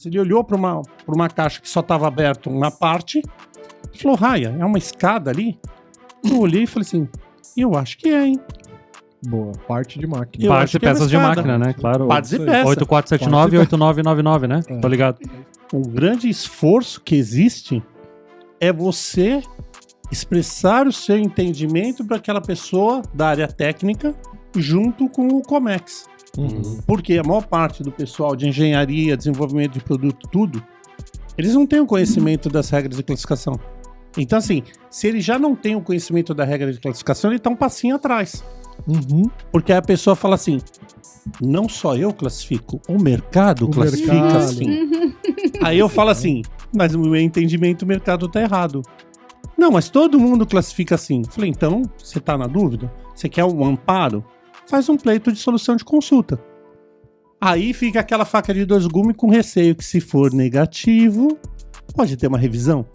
Ele olhou para uma caixa que só estava aberta uma parte e falou, Raia, é uma escada ali? Eu olhei e falei assim, eu acho que é, hein? Boa, parte de máquina. Partes e peças de máquina, né? Claro. Partes e peças. 8479 e 8999, né? Tô ligado. O grande esforço que existe é você expressar o seu entendimento para aquela pessoa da área técnica junto com o Comex. Porque a maior parte do pessoal de engenharia, desenvolvimento de produto, tudo, eles não têm o conhecimento das regras de classificação. Então, assim, se ele já não tem o conhecimento da regra de classificação, ele tá um passinho atrás. Porque aí a pessoa fala assim, não só eu classifico, o mercado classifica assim. Aí eu falo assim, mas no meu entendimento o mercado tá errado. Não, mas todo mundo classifica assim. Falei, então, você tá na dúvida? Você quer um amparo? Faz um pleito de solução de consulta. Aí fica aquela faca de dois gumes com receio que se for negativo, pode ter uma revisão.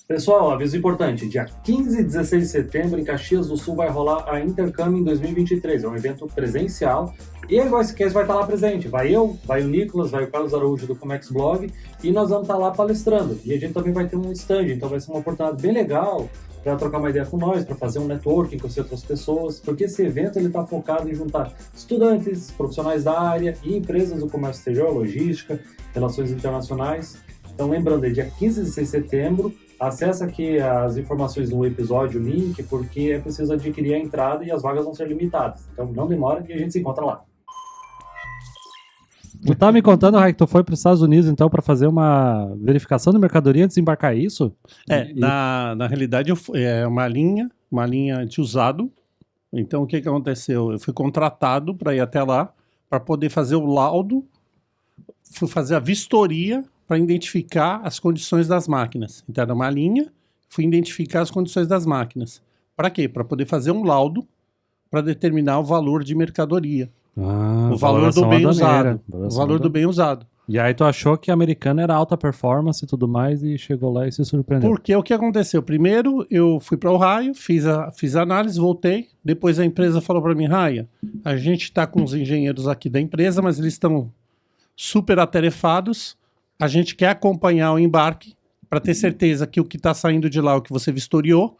Pessoal, aviso importante, dia 15 e 16 de setembro em Caxias do Sul vai rolar a Intercam em 2023, é um evento presencial e a Voicecast vai estar lá presente, vai eu, vai o Nicolas, vai o Carlos Araújo do Comex Blog e nós vamos estar lá palestrando e a gente também vai ter um stand, então vai ser uma oportunidade bem legal para trocar uma ideia com nós, para fazer um networking com outras pessoas, porque esse evento ele está focado em juntar estudantes, profissionais da área e empresas do comércio exterior, logística, relações internacionais. Então lembrando, é dia 15 e 16 de setembro, acessa aqui as informações do episódio, o link, porque é preciso adquirir a entrada e as vagas vão ser limitadas. Então não demora e a gente se encontra lá. Tu tá me contando, Rai, que tu foi para os Estados Unidos, então, para fazer uma verificação de mercadoria antes de embarcar isso? Na realidade, é uma linha de usado. Então, o que aconteceu? Eu fui contratado para ir até lá, para poder fazer o laudo, fui fazer a vistoria para identificar as condições das máquinas. Então, era uma linha, fui identificar as condições das máquinas. Para quê? Para poder fazer um laudo para determinar o valor de mercadoria. O valor do bem usado. O valor do bem usado. E aí tu achou que a americana era alta performance e tudo mais e chegou lá e se surpreendeu. Porque o que aconteceu? Primeiro eu fui para o Ohio, fiz a análise, voltei. Depois a empresa falou para mim, Raia, a gente está com os engenheiros aqui da empresa, mas eles estão super atarefados. A gente quer acompanhar o embarque para ter certeza que o que está saindo de lá é o que você vistoriou.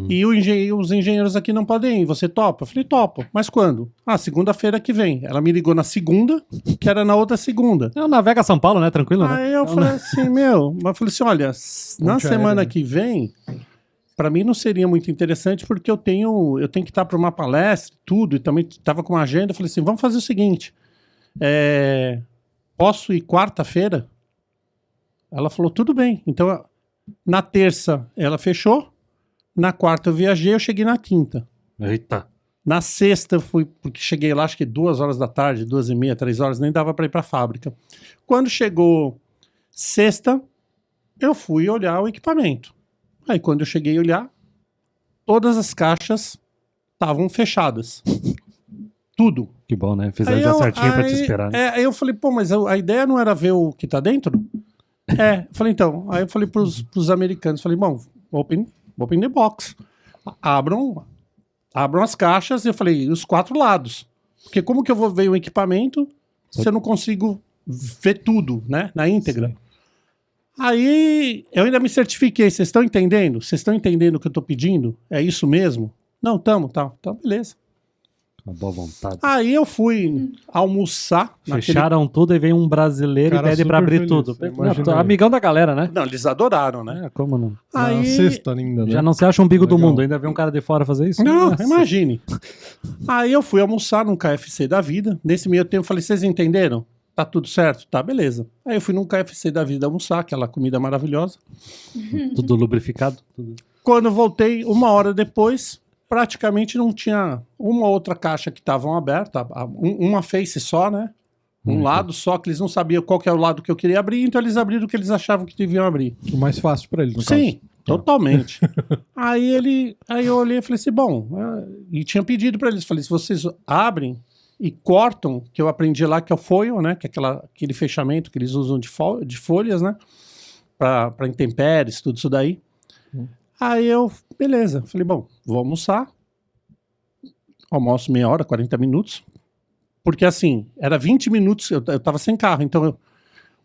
E os engenheiros aqui não podem ir. Você topa? Eu falei, topo. Mas quando? Segunda-feira que vem. Ela me ligou na segunda, que era na outra segunda. Eu navego a São Paulo, né? Tranquilo, né? Aí eu falei assim, eu falei assim, olha, na semana que vem, para mim não seria muito interessante, porque eu tenho que estar para uma palestra, tudo, e também estava com uma agenda. Eu falei assim, vamos fazer o seguinte, posso ir quarta-feira? Ela falou, tudo bem. Então, na terça ela fechou. Na quarta eu viajei, eu cheguei na quinta. Eita. Na sexta eu fui, porque cheguei lá acho que 2 horas da tarde, 2h30, 3 horas, nem dava para ir para a fábrica. Quando chegou sexta, eu fui olhar o equipamento. Aí quando eu cheguei a olhar, todas as caixas estavam fechadas. Tudo. Que bom, né? Fizeram já certinho para te esperar. Né? Aí eu falei, pô, mas a ideia não era ver o que tá dentro? Eu falei, então. Aí eu falei pros americanos, falei, bom, open the box. Abram as caixas. E eu falei, os 4 lados. Porque como que eu vou ver o equipamento se eu não consigo ver tudo, né? Na íntegra. Sim. Aí eu ainda me certifiquei. Vocês estão entendendo? Vocês estão entendendo o que eu tô pedindo? É isso mesmo? Não, tá. Então, beleza. Uma boa vontade. Aí eu fui almoçar. Fecharam tudo e vem um brasileiro e pede pra abrir feliz, tudo. Amigão da galera, né? Não, eles adoraram, né? Como não? Aí... sexta ainda, né? Já não se acha um umbigo do mundo, ainda vê um cara de fora fazer isso? Não, imagine. Aí eu fui almoçar num KFC da vida. Nesse meio tempo eu falei, vocês entenderam? Tá tudo certo? Tá, beleza. Aí eu fui num KFC da vida almoçar, aquela comida maravilhosa. Tudo lubrificado. Tudo. Quando eu voltei, 1 hora depois... praticamente não tinha uma outra caixa que estavam aberta, uma face só, né? Um lado só, que eles não sabiam qual que era o lado que eu queria abrir, então eles abriram o que eles achavam que deviam abrir. O mais fácil para eles, no Sim, caso. totalmente. Aí eu olhei e falei assim, bom, e tinha pedido para eles, falei, se vocês abrem e cortam, que eu aprendi lá que é o foil, né? Que é aquele fechamento que eles usam de folhas, né? Para intempéries, tudo isso daí. Aí eu, beleza, falei, bom, vou almoçar, almoço meia hora, 40 minutos, Porque assim, era 20 minutos, eu tava sem carro, então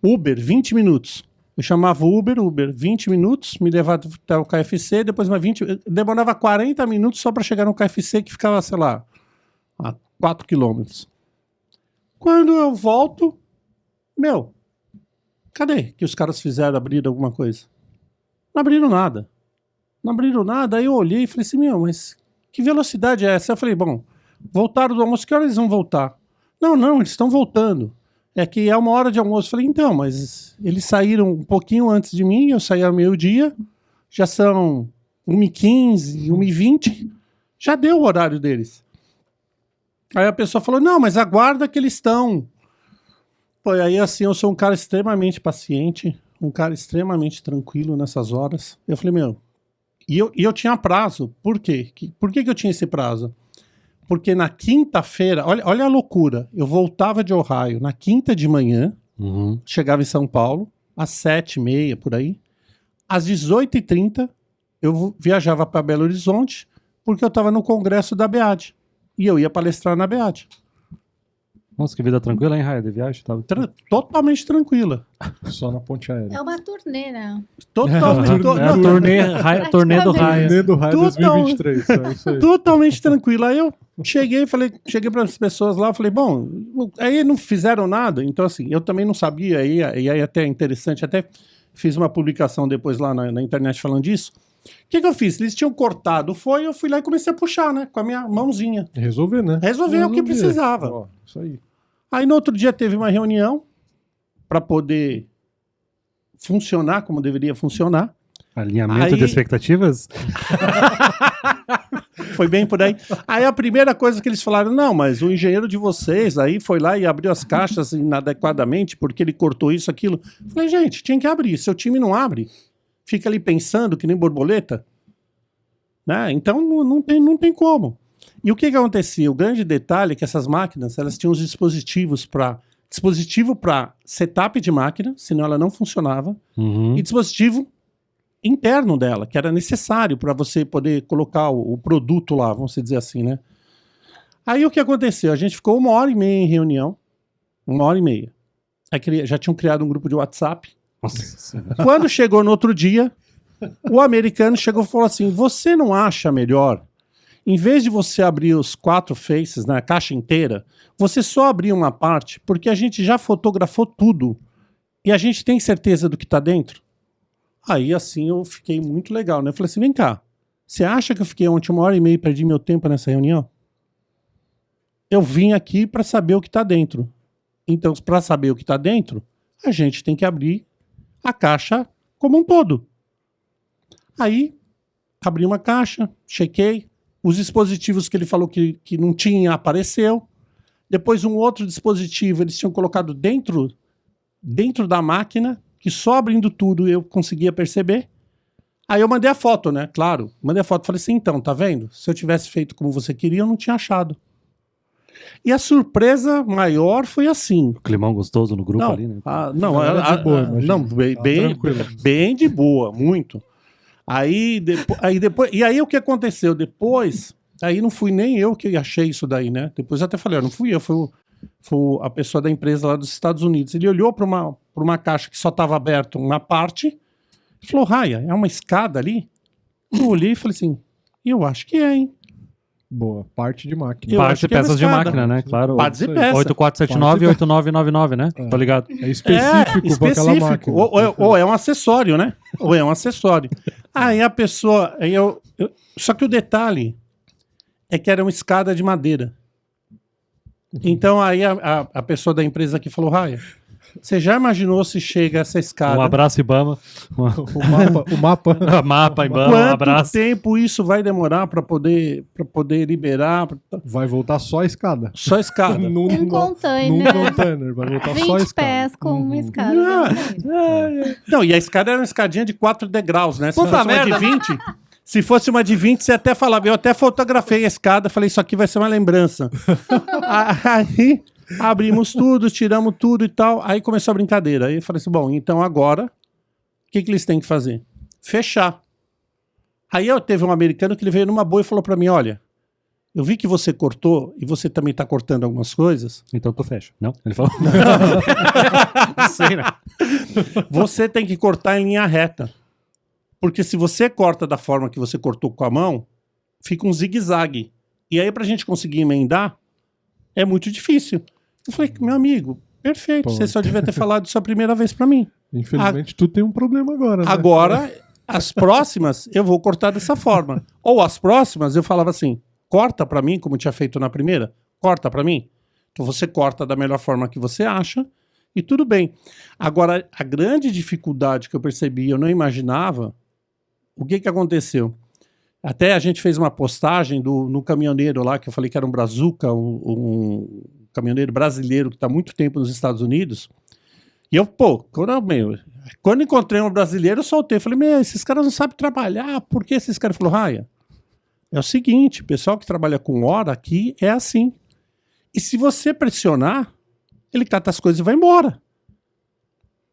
Uber, 20 minutos. Eu chamava Uber, 20 minutos, me levava até o KFC, depois mais 20, demorava 40 minutos só para chegar no KFC, que ficava, sei lá, a 4 quilômetros. Quando eu volto, cadê que os caras fizeram abrir alguma coisa? Não abriram nada. Aí eu olhei e falei assim, mas que velocidade é essa? Eu falei, bom, voltaram do almoço, que hora eles vão voltar? Não, eles estão voltando. É que é 1 hora de almoço. Eu falei, então, mas eles saíram um pouquinho antes de mim, eu saí ao meio-dia, já são 1h15, 1h20, já deu o horário deles. Aí a pessoa falou, não, mas aguarda que eles estão. Pô, aí assim, eu sou um cara extremamente paciente, um cara extremamente tranquilo nessas horas. Eu falei, e eu tinha prazo. Por quê? Por que eu tinha esse prazo? Porque na quinta-feira, olha a loucura, eu voltava de Ohio na quinta de manhã, chegava em São Paulo, às 7h30, por aí. Às 18h30, eu viajava para Belo Horizonte, porque eu estava no congresso da BEAD. E eu ia palestrar na BEAD. Nossa, que vida tranquila, hein, Raia, de viagem? Tá... Totalmente tranquila. Só na ponte aérea. É uma turnê, né? Totalmente. É a turnê do Raia. Turnê do Raia 2023. É isso aí. Totalmente tranquila. Aí eu cheguei para as pessoas lá, falei, bom, aí não fizeram nada, então assim, eu também não sabia, e aí até é interessante, até fiz uma publicação depois lá na internet falando disso. O que eu fiz? Eles tinham cortado, eu fui lá e comecei a puxar, né, com a minha mãozinha. Resolver, né? Resolver o que precisava. Ó, isso aí. Aí no outro dia teve uma reunião para poder funcionar como deveria funcionar. Alinhamento de expectativas? Foi bem por aí. Aí a primeira coisa que eles falaram, não, mas o engenheiro de vocês aí foi lá e abriu as caixas inadequadamente porque ele cortou isso, aquilo. Falei, gente, tinha que abrir. Seu time não abre. Fica ali pensando que nem borboleta. Né? Então não tem como. E o que acontecia? O grande detalhe é que essas máquinas, elas tinham os dispositivos para setup de máquina, senão ela não funcionava, e dispositivo interno dela, que era necessário para você poder colocar o produto lá, vamos dizer assim, né? Aí o que aconteceu? A gente ficou 1h30 em reunião, 1h30. Aí já tinham criado um grupo de WhatsApp. Nossa. Quando chegou no outro dia, o americano chegou e falou assim, você não acha melhor, em vez de você abrir os 4 faces, né, a caixa inteira, você só abrir uma parte, porque a gente já fotografou tudo e a gente tem certeza do que está dentro? Aí, assim, eu fiquei muito legal, né? Eu falei assim, vem cá, você acha que eu fiquei ontem 1h30 e perdi meu tempo nessa reunião? Eu vim aqui para saber o que está dentro. Então, para saber o que está dentro, a gente tem que abrir a caixa como um todo. Aí, abri uma caixa, chequei, os dispositivos que ele falou que não tinha, apareceu. Depois um outro dispositivo, eles tinham colocado dentro da máquina, que só abrindo tudo eu conseguia perceber. Aí eu mandei a foto, né? Claro, mandei a foto. Falei assim, então, tá vendo? Se eu tivesse feito como você queria, eu não tinha achado. E a surpresa maior foi assim. O climão gostoso no grupo ali, né? Bem de boa, muito. Aí o que aconteceu? Depois, aí não fui nem eu que achei isso daí, né? Depois eu até falei, não fui eu, foi a pessoa da empresa lá dos Estados Unidos. Ele olhou para uma caixa que só estava aberta uma parte e falou, Raia, é uma escada ali? Eu olhei e falei assim, eu acho que é, hein? Boa, parte de máquina. Parte e peças de máquina, né? Claro. Partes e peças. 8479 e 8999, né? Tô ligado. É específico para aquela máquina. Ou é um acessório, né? Ou é um acessório. Aí a pessoa... só que o detalhe é que era uma escada de madeira. Então aí a pessoa da empresa aqui falou, Raia, você já imaginou se chega essa escada? Um abraço, Ibama. O mapa. Mapa, Ibama, Quanto um abraço. tempo isso vai demorar para poder liberar? Vai voltar só a escada. Só a escada. Num container. Vai voltar 20 só a escada. pés com uma escada. Não, e a escada era uma escadinha de 4 degraus, né? Se Puta fosse merda. uma de 20... Se fosse uma de 20, você até falava. Eu até fotografei a escada, falei, isso aqui vai ser uma lembrança. Aí abrimos tudo, tiramos tudo e tal. Aí começou a brincadeira. Aí eu falei assim, bom, então agora, o que eles têm que fazer? Fechar. Aí teve um americano que ele veio numa boa e falou pra mim, olha, eu vi que você cortou e você também tá cortando algumas coisas. Então tu fecha. Não? Ele falou. Não sei, né? Você tem que cortar em linha reta. Porque se você corta da forma que você cortou com a mão, fica um zigue-zague. E aí, pra gente conseguir emendar, é muito difícil. Eu falei, meu amigo, perfeito, você só devia ter falado isso a primeira vez pra mim. Infelizmente, tu tem um problema agora, né? Agora, as próximas, eu vou cortar dessa forma. Ou as próximas, eu falava assim, corta pra mim, como eu tinha feito na primeira, corta pra mim. Então você corta da melhor forma que você acha e tudo bem. Agora, a grande dificuldade que eu percebi, eu não imaginava, o que aconteceu? Até a gente fez uma postagem no caminhoneiro lá, que eu falei que era um brazuca, um caminhoneiro brasileiro que está há muito tempo nos Estados Unidos. E eu, quando encontrei um brasileiro, eu soltei. Falei, esses caras não sabem trabalhar. Por que esses caras? Ele falou, Raya, é o seguinte, o pessoal que trabalha com hora aqui é assim. E se você pressionar, ele cata as coisas e vai embora.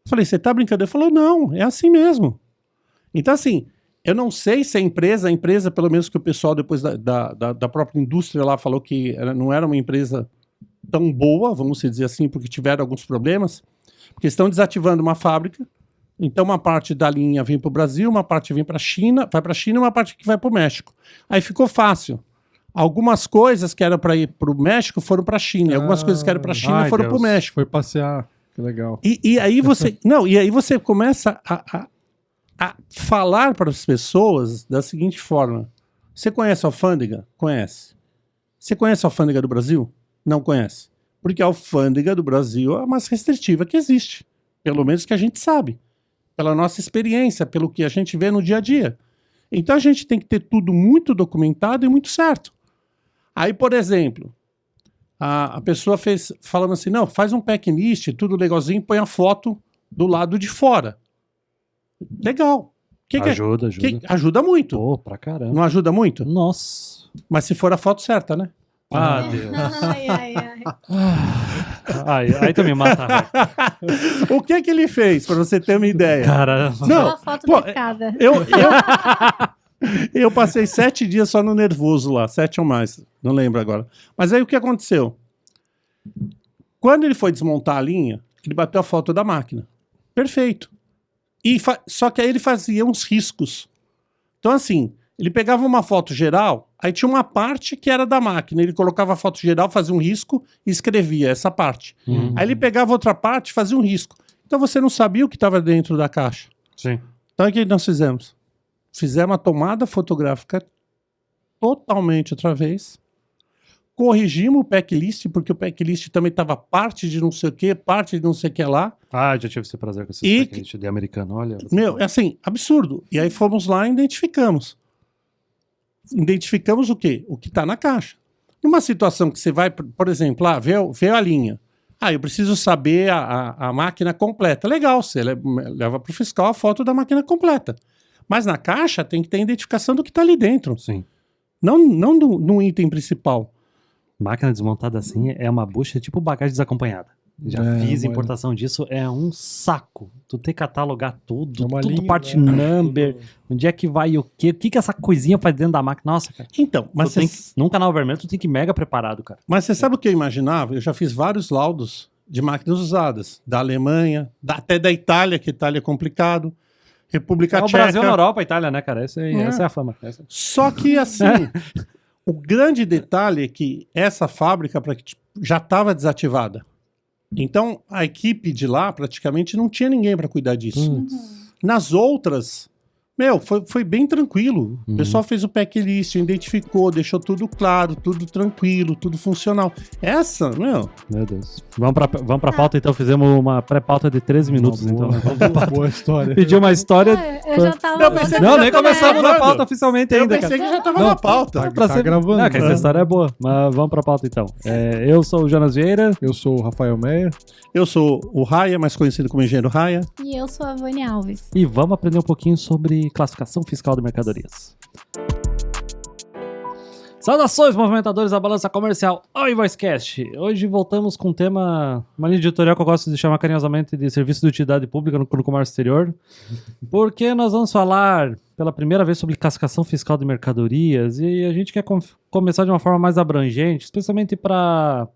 Falei, você tá brincando? Ele falou, não, é assim mesmo. Então, assim, eu não sei se a empresa, pelo menos que o pessoal depois da própria indústria lá falou que não era uma empresa tão boa, vamos dizer assim, porque tiveram alguns problemas, porque estão desativando uma fábrica, então uma parte da linha vem para o Brasil, uma parte vem para a China, vai para a China e uma parte que vai para o México. Aí ficou fácil. Algumas coisas que eram para ir para o México foram para a China, algumas coisas que eram para a China foram para o México. Foi passear, que legal. E aí você, e aí você começa a falar para as pessoas da seguinte forma: você conhece a alfândega? Conhece. Você conhece a alfândega do Brasil? Não conhece. Porque a alfândega do Brasil é a mais restritiva que existe. Pelo menos que a gente sabe. Pela nossa experiência, pelo que a gente vê no dia a dia. Então a gente tem que ter tudo muito documentado e muito certo. Aí, por exemplo, a pessoa falando assim, não, faz um packlist, tudo legalzinho, põe a foto do lado de fora. Legal. Ajuda. Ajuda muito. Pô, pra caramba. Não ajuda muito? Nossa. Mas se for a foto certa, né? Ah, Deus. Ai. Aí tu me mata. O que ele fez, pra você ter uma ideia? Caramba. Não, Só a foto da escada. Eu passei 7 dias só no nervoso lá, 7 ou mais, não lembro agora. Mas aí o que aconteceu? Quando ele foi desmontar a linha, ele bateu a foto da máquina. Perfeito. Só que aí ele fazia uns riscos. Então assim, ele pegava uma foto geral, aí tinha uma parte que era da máquina, ele colocava a foto geral, fazia um risco e escrevia essa parte. Aí ele pegava outra parte e fazia um risco. Então você não sabia o que estava dentro da caixa. Sim. Então o que nós fizemos? Fizemos uma tomada fotográfica totalmente outra vez. Corrigimos o packlist, porque o packlist também estava parte de não sei o que, parte de não sei o que lá. Ah, já tive esse prazer com esse packlist de americano, olha. É assim, absurdo. E aí fomos lá e identificamos. Identificamos o quê? O que está na caixa. Numa situação que você vai, por exemplo, lá, vê a linha. Eu preciso saber a máquina completa. Legal, você leva para o fiscal a foto da máquina completa. Mas na caixa tem que ter a identificação do que está ali dentro. Sim. Não no item principal. Máquina desmontada assim é uma bucha tipo bagagem desacompanhada. Já fiz importação disso, é um saco. Tu tem que catalogar tudo, tudo linha, part né? number, onde é que vai o quê? O que essa coisinha faz dentro da máquina? Nossa, cara. Então, mas Num canal vermelho tu tem que ir mega preparado, cara. Mas você sabe o que eu imaginava? Eu já fiz vários laudos de máquinas usadas. Da Alemanha, até da Itália, que Itália é complicado. República Tcheca. O Brasil na Europa, a Itália, né, cara? Essa é a fama. Só que, assim, o grande detalhe é que essa fábrica já estava desativada. Então, a equipe de lá praticamente não tinha ninguém para cuidar disso. Nas outras, foi bem tranquilo. O pessoal fez o packlist, identificou, deixou tudo claro, tudo tranquilo, tudo funcional. Essa, Meu Deus. Vamos pra pauta, então. Fizemos uma pré-pauta de 13 minutos, então. Boa história. Pediu uma história... Eu já tava... Não, nem começamos na pauta oficialmente ainda, eu pensei cara. que já estava na pauta. Tá gravando. Não, que essa história é boa. Mas vamos pra pauta, então. Eu sou o Jonas Vieira. Eu sou o Rafael Meyer. Eu sou o Raya, mais conhecido como Engenheiro Raya. E eu sou a Vânia Alves. E vamos aprender um pouquinho sobre classificação fiscal de mercadorias. Saudações, movimentadores da balança comercial ao InvoiceCast. Hoje voltamos com um tema, uma linha editorial que eu gosto de chamar carinhosamente de serviço de utilidade pública no comércio exterior, porque nós vamos falar pela primeira vez sobre classificação fiscal de mercadorias e a gente quer começar de uma forma mais abrangente, especialmente para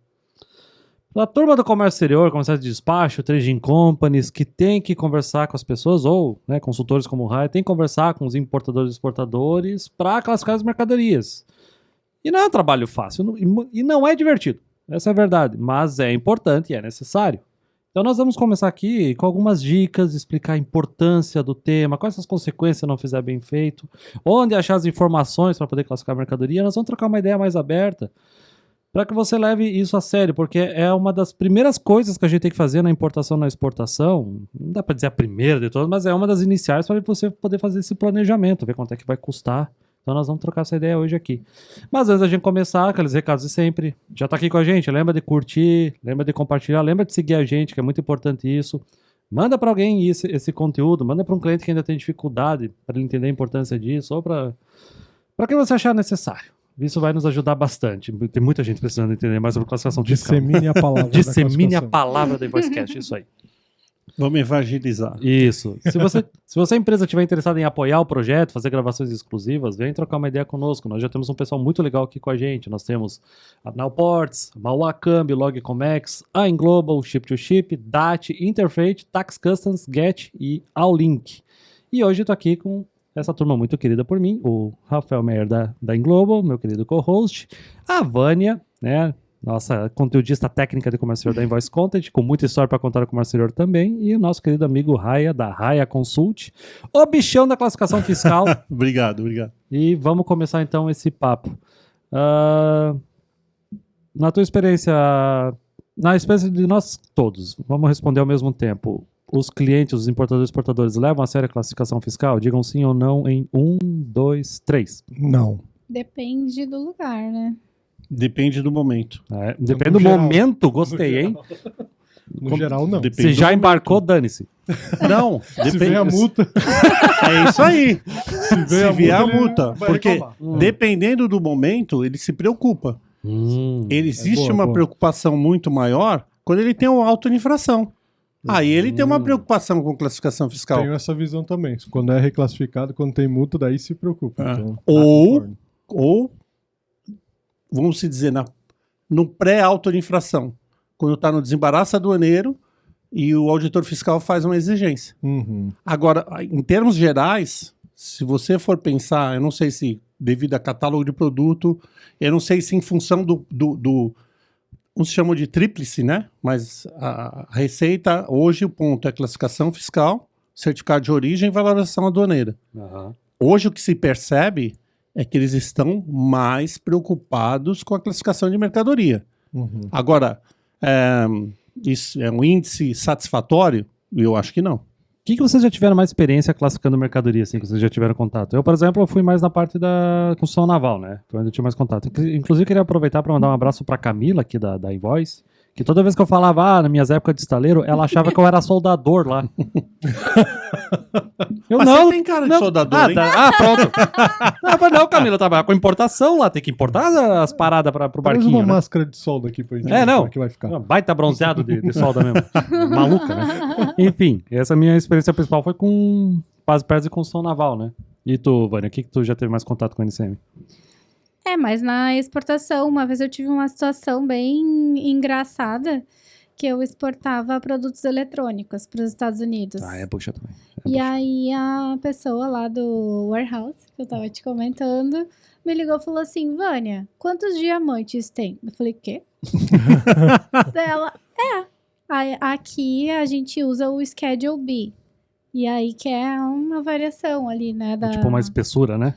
a turma do comércio exterior, comerciais de despacho, trading companies, que tem que conversar com as pessoas, ou consultores como o Rai, tem que conversar com os importadores e exportadores para classificar as mercadorias. E não é um trabalho fácil, e não é divertido, essa é a verdade, mas é importante e é necessário. Então nós vamos começar aqui com algumas dicas, explicar a importância do tema, quais são as consequências se não fizer bem feito, onde achar as informações para poder classificar a mercadoria. Nós vamos trocar uma ideia mais aberta, para que você leve isso a sério, porque é uma das primeiras coisas que a gente tem que fazer na importação e na exportação, não dá para dizer a primeira de todas, mas é uma das iniciais para você poder fazer esse planejamento, ver quanto é que vai custar. Então nós vamos trocar essa ideia hoje aqui. Mas antes da gente começar, aqueles recados de sempre, já tá aqui com a gente, lembra de curtir, lembra de compartilhar, lembra de seguir a gente, que é muito importante isso. Manda para alguém esse conteúdo, manda para um cliente que ainda tem dificuldade para ele entender a importância disso, ou para quem você achar necessário. Isso vai nos ajudar bastante. Tem muita gente precisando entender mais sobre classificação fiscal. Dissemine a palavra. Dissemine a palavra do InvoiceCast, isso aí. Vamos evangelizar. Isso. Se você empresa estiver interessada em apoiar o projeto, fazer gravações exclusivas, vem trocar uma ideia conosco. Nós já temos um pessoal muito legal aqui com a gente. Nós temos a Nowports, a Mauacambi, Logcomex, a Inglobal, Ship2Ship, DAT, Interfreight, Tax Customs, Get e Allink. E hoje eu tô aqui com essa turma muito querida por mim, o Rafael Meyer da Inglobal, meu querido co-host, a Vânia, nossa conteudista técnica de comércio exterior da Invoice Content, com muita história para contar do comércio exterior também, e o nosso querido amigo Raya, da Raya Consult, o bichão da classificação fiscal. Obrigado. E vamos começar então esse papo. Na tua experiência, na experiência de nós todos, vamos responder ao mesmo tempo. Os clientes, os importadores e exportadores levam a sério a classificação fiscal? Digam sim ou não em 1, 2, 3. Não. Depende do lugar, né? Depende do momento. Depende No do geral. momento, gostei, hein? No geral, não. Depende Se do já momento. embarcou, dane-se. Não, Se vem a multa, É isso aí. Se vier a ele multa. vai Porque reclamar. dependendo do momento, ele se preocupa. Existe boa, uma boa. preocupação muito maior quando ele tem uma auto-infração. Aí ele tem uma preocupação com classificação fiscal. Tenho essa visão também. Quando é reclassificado, quando tem multa, daí se preocupa. Então, concordo. Ou, vamos se dizer, no pré-auto-infração. Quando está no desembaraço aduaneiro e o auditor fiscal faz uma exigência. Uhum. Agora, em termos gerais, se você for pensar, eu não sei se devido a catálogo de produto, eu não sei se em função do uns chamam de tríplice, né? Mas a receita, hoje o ponto é classificação fiscal, certificado de origem e valorização aduaneira. Hoje o que se percebe é que eles estão mais preocupados com a classificação de mercadoria. Uhum. Agora, isso é um índice satisfatório? Eu acho que não. O que vocês já tiveram mais experiência classificando mercadoria, assim, que vocês já tiveram contato? Eu, por exemplo, fui mais na parte da construção naval, né? Foi onde eu tinha mais contato. Inclusive, queria aproveitar para mandar um abraço pra Camila, aqui da Invoice, que toda vez que eu falava, nas minhas épocas de estaleiro, ela achava que eu era soldador lá. Mas você tem cara de soldador, hein? Pronto. Não, Camila, trabalha com importação lá, tem que importar as paradas pro Traz barquinho, uma né? máscara de solda aqui pra gente É, ver não. como é que vai ficar. Baita bronzeado de solda mesmo. Maluca, né? Enfim, essa minha experiência principal foi com as pernas de construção naval, né? E tu, Vânia, o que tu já teve mais contato com a NCM? Mas na exportação, uma vez eu tive uma situação bem engraçada, que eu exportava produtos eletrônicos para os Estados Unidos. Puxa também. E aí a pessoa lá do warehouse, que eu tava te comentando, me ligou e falou assim, Vânia, quantos diamantes tem? Eu falei, quê? Daí ela, Aí, aqui a gente usa o Schedule B. E aí que é uma variação ali, né? Tipo uma espessura, né?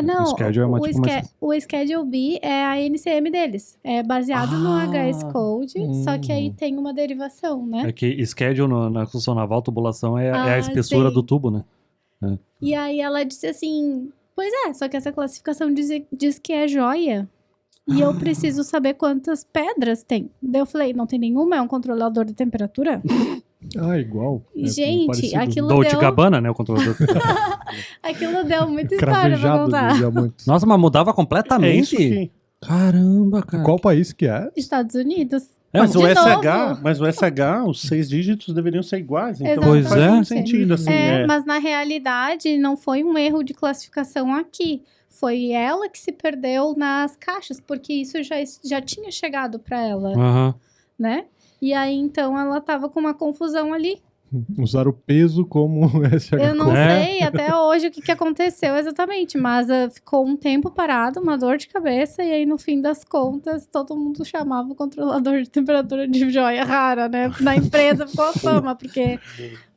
Não, O Schedule é uma tipo mais... o Schedule B é a NCM deles. É baseado no HS Code, só que aí tem uma derivação, né? É que schedule na construção naval, tubulação é a espessura sim. do tubo, né? E aí ela disse assim, pois é, só que essa classificação diz que é joia. E eu preciso saber quantas pedras tem. Daí eu falei, não tem nenhuma? É um controlador de temperatura? Ah, igual. É bem Gente, parecido. aquilo Dolce deu, Gabbana, né? O controlador. aquilo deu muita história pra Cravejado contar. de diamantes. Nossa, mas mudava É completamente? isso que... Caramba, cara. Qual país que é? Estados Unidos. É, Mas De o SH, novo. mas o SH, os 6 dígitos deveriam ser iguais. Então Exatamente. Pois faz é. muito sentido, assim. Mas na realidade não foi um erro de classificação aqui. Foi ela que se perdeu nas caixas, porque isso já tinha chegado para ela, Aham. né? E aí então ela tava com uma confusão ali. Usaram o peso como SH. Eu não É. sei até hoje o que aconteceu exatamente, mas ficou um tempo parado, uma dor de cabeça, e aí no fim das contas todo mundo chamava o controlador de temperatura de joia rara, né? Na empresa ficou a fama, porque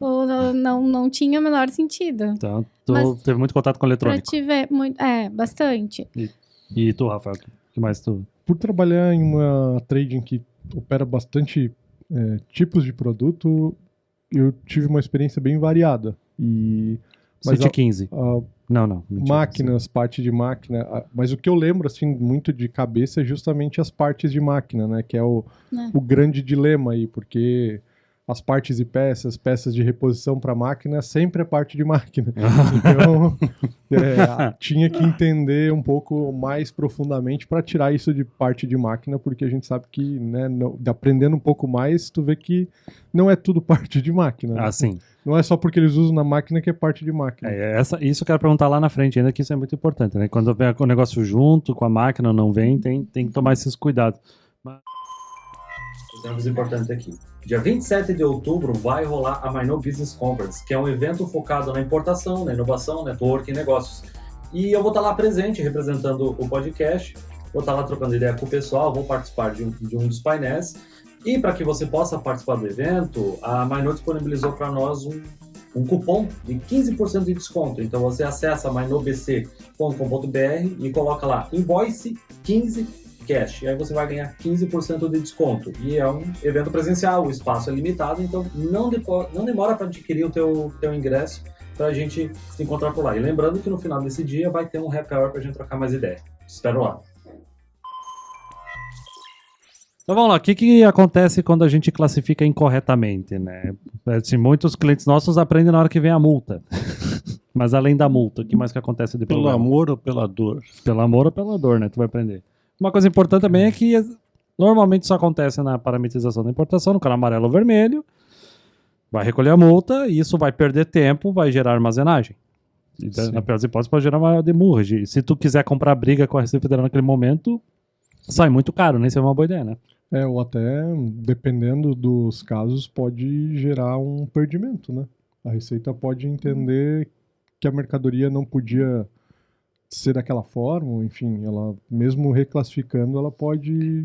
não tinha o menor sentido. Então, tu Mas- teve muito contato com Pra eletrônico. te ver, bastante. E tu, Rafael? O que mais tu... Por trabalhar em uma trading que opera bastante tipos de produto, eu tive uma experiência bem variada. Mas City 15. Não. mentira. máquinas, parte de máquina. Mas o que eu lembro, assim, muito de cabeça é justamente as partes de máquina, né? Que é o grande dilema aí, porque as partes e peças de reposição para máquina sempre é parte de máquina. Então, tinha que entender um pouco mais profundamente para tirar isso de parte de máquina, porque a gente sabe que, né, aprendendo um pouco mais, tu vê que não é tudo parte de máquina. Né? Ah, sim. Não é só porque eles usam na máquina que é parte de máquina. Isso eu quero perguntar lá na frente ainda, que isso é muito importante, né? Quando vem o negócio junto com a máquina, não vem, tem que tomar esses cuidados. Temos importantes aqui. Dia 27 de outubro vai rolar a Mainô Business Conference, que é um evento focado na importação, na inovação, network e negócios. E eu vou estar lá presente, representando o podcast, vou estar lá trocando ideia com o pessoal, vou participar de um dos painéis. E para que você possa participar do evento, a Mainô disponibilizou para nós um cupom de 15% de desconto. Então você acessa mainobc.com.br e coloca lá Invoice 15 Cash. E aí você vai ganhar 15% de desconto. E é um evento presencial, o espaço é limitado, então não demora para adquirir o teu ingresso para a gente se encontrar por lá. E lembrando que no final desse dia vai ter um happy hour para a gente trocar mais ideia. Espero lá. Então vamos lá, o que acontece quando a gente classifica incorretamente, né? Assim, muitos clientes nossos aprendem na hora que vem a multa. Mas além da multa, o que mais que acontece de Pelo problema? amor ou pela dor? Pelo amor ou pela dor, né? Tu vai aprender. Uma coisa importante também é que normalmente isso acontece na parametrização da importação, no canal amarelo ou vermelho. Vai recolher a multa e isso vai perder tempo, vai gerar armazenagem. Sim. Na pior das hipóteses, pode gerar uma demurge. Se tu quiser comprar briga com a Receita Federal naquele momento, sai muito caro, nem seria uma boa ideia, né? Ou até, dependendo dos casos, pode gerar um perdimento, né? A Receita pode entender que a mercadoria não podia ser daquela forma, enfim, ela, mesmo reclassificando, ela pode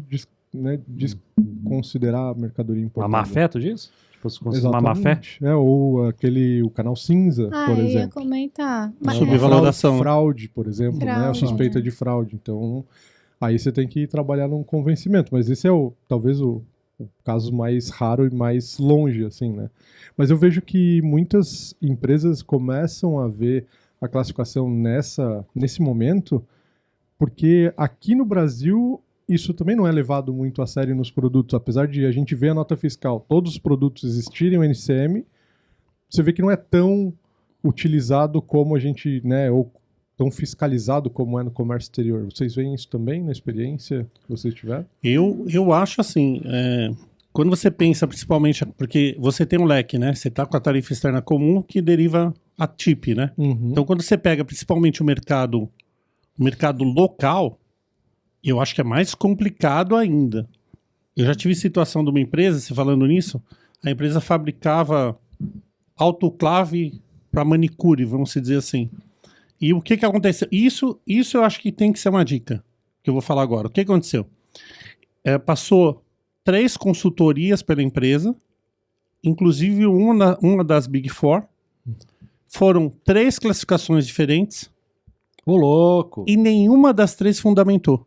desconsiderar a mercadoria Uma importante. má fé, tu diz? Tipo, se conseguir uma má fé? Exatamente. Ou o canal cinza, por Eu ia exemplo. comentar. Mas, Subvaloração. Fraude, por exemplo, né? A Fraude, suspeita né? de fraude. Então, aí você tem que trabalhar num convencimento. Mas esse é talvez o caso mais raro e mais longe, assim, né? Mas eu vejo que muitas empresas começam a ver a classificação nesse momento, porque aqui no Brasil isso também não é levado muito a sério nos produtos, apesar de a gente ver a nota fiscal, todos os produtos existirem o NCM, você vê que não é tão utilizado como a gente, né, ou tão fiscalizado como é no comércio exterior. Vocês veem isso também na experiência que vocês tiveram? Eu acho assim, quando você pensa principalmente, porque você tem um leque, né? Você está com a tarifa externa comum que deriva a TIP, né? Uhum. Então quando você pega principalmente o mercado local, eu acho que é mais complicado ainda. Eu já tive situação de uma empresa, você falando nisso, a empresa fabricava autoclave para manicure, vamos dizer assim. E o que aconteceu? Isso eu acho que tem que ser uma dica, que eu vou falar agora. O que aconteceu? Passou 3 consultorias pela empresa, inclusive uma das Big Four. Foram 3 classificações diferentes. Ô, louco! E nenhuma das 3 fundamentou.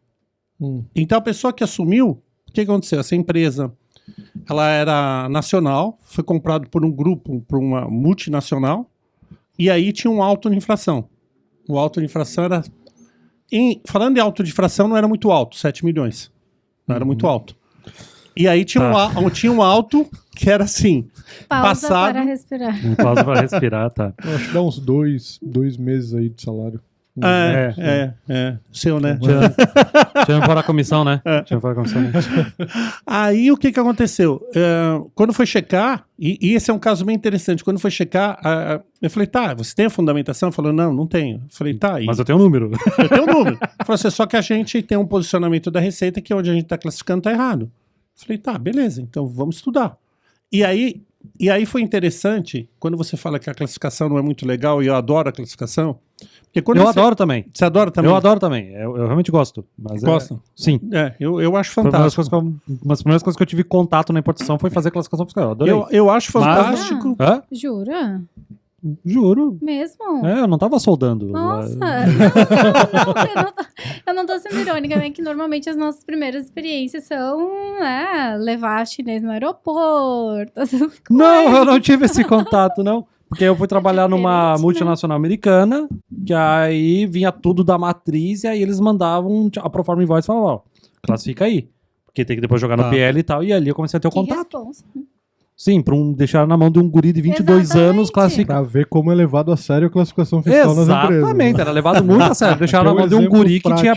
Então a pessoa que assumiu, o que aconteceu? Essa empresa, ela era nacional, foi comprada por um grupo, por uma multinacional, e aí tinha um auto de infração. O auto de infração era... falando de auto de infração, não era muito alto, 7 milhões. Não era muito alto. E aí tinha um alto que era assim, Pausa passado... para respirar. Pausa pra respirar, tá. Eu acho que dá uns 2 meses aí de salário. Seu, né? Tinha fora a comissão, né? Tinha fora a comissão, né? Aí o que aconteceu? Quando foi checar, e esse é um caso bem interessante, quando foi checar, eu falei, tá, você tem a fundamentação? Falou, não tenho. Eu falei, tá, Mas eu tenho um número. eu tenho um número. Falou assim, só que a gente tem um posicionamento da Receita que onde a gente está classificando tá errado. Eu falei, tá, beleza, então vamos estudar. E aí foi interessante, quando você fala que a classificação não é muito legal, e eu adoro a classificação, porque quando Eu adoro também. Você adora também? Eu adoro também. Eu realmente gosto. Mas Gosta? Sim. Eu acho Foi uma das fantástico. uma das primeiras coisas que eu tive contato na importação foi fazer classificação fiscal. Eu adorei. Eu acho Mas- fantástico. Hã? Jura? Juro. Mesmo? Eu não tava soldando. Nossa, eu não tô sendo irônica, é que normalmente as nossas primeiras experiências são levar chinês no aeroporto, essas coisas. Não, eu não tive esse contato, não. Porque eu fui trabalhar numa Diferente, né? multinacional americana, que aí vinha tudo da matriz, e aí eles mandavam a proforma invoice e falavam, ó, classifica aí. Porque tem que depois jogar no Tá. PL e tal, e ali eu comecei a ter o Que contato. responsa. Sim, deixar na mão de um guri de 22 Exatamente. anos classificar. Pra ver como é levado a sério a classificação fiscal nas empresas. Exatamente, era levado muito a sério. Deixar na Tem um mão de um exemplo guri que tinha prático.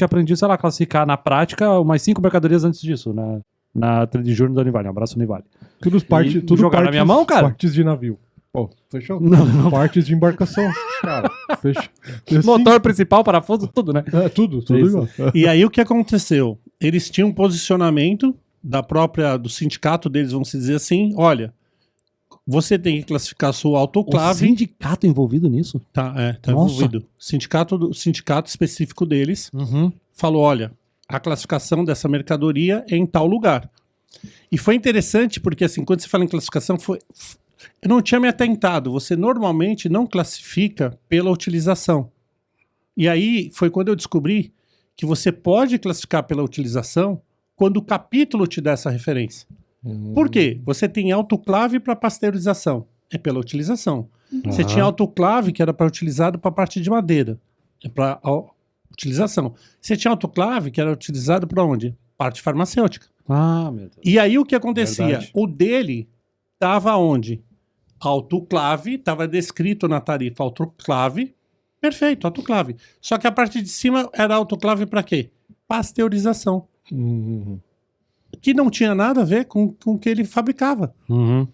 aprendido, sei lá, classificar na prática umas 5 mercadorias antes disso, na de junho da Univale. Um abraço, Univale. Tudo E jogar na minha mão, cara? Partes de navio. Pô, fechou? Não. Partes de embarcação. Cara, fechou. E assim, Motor principal, parafuso, tudo, né? tudo Isso. igual. E aí o que aconteceu? Eles tinham um posicionamento do sindicato deles, vamos dizer assim, olha, você tem que classificar a sua O autoclave. sindicato envolvido nisso? Tá Nossa. envolvido. Sindicato específico deles Uhum. falou, olha, a classificação dessa mercadoria é em tal lugar. E foi interessante porque, assim, quando você fala em classificação, eu não tinha me atentado. Você normalmente não classifica pela utilização. E aí foi quando eu descobri que você pode classificar pela utilização quando o capítulo te dá essa referência. Por quê? Você tem autoclave para pasteurização. É pela utilização. Você tinha autoclave que era para utilizado para parte de madeira. É para utilização. Você tinha autoclave que era utilizado para onde? Parte farmacêutica. Ah, meu Deus. E aí o que acontecia? Verdade. O dele estava onde? Autoclave, estava descrito na tarifa autoclave. Perfeito, autoclave. Só que a parte de cima era autoclave para quê? Pasteurização. Que não tinha nada a ver com o que ele fabricava. Uhum.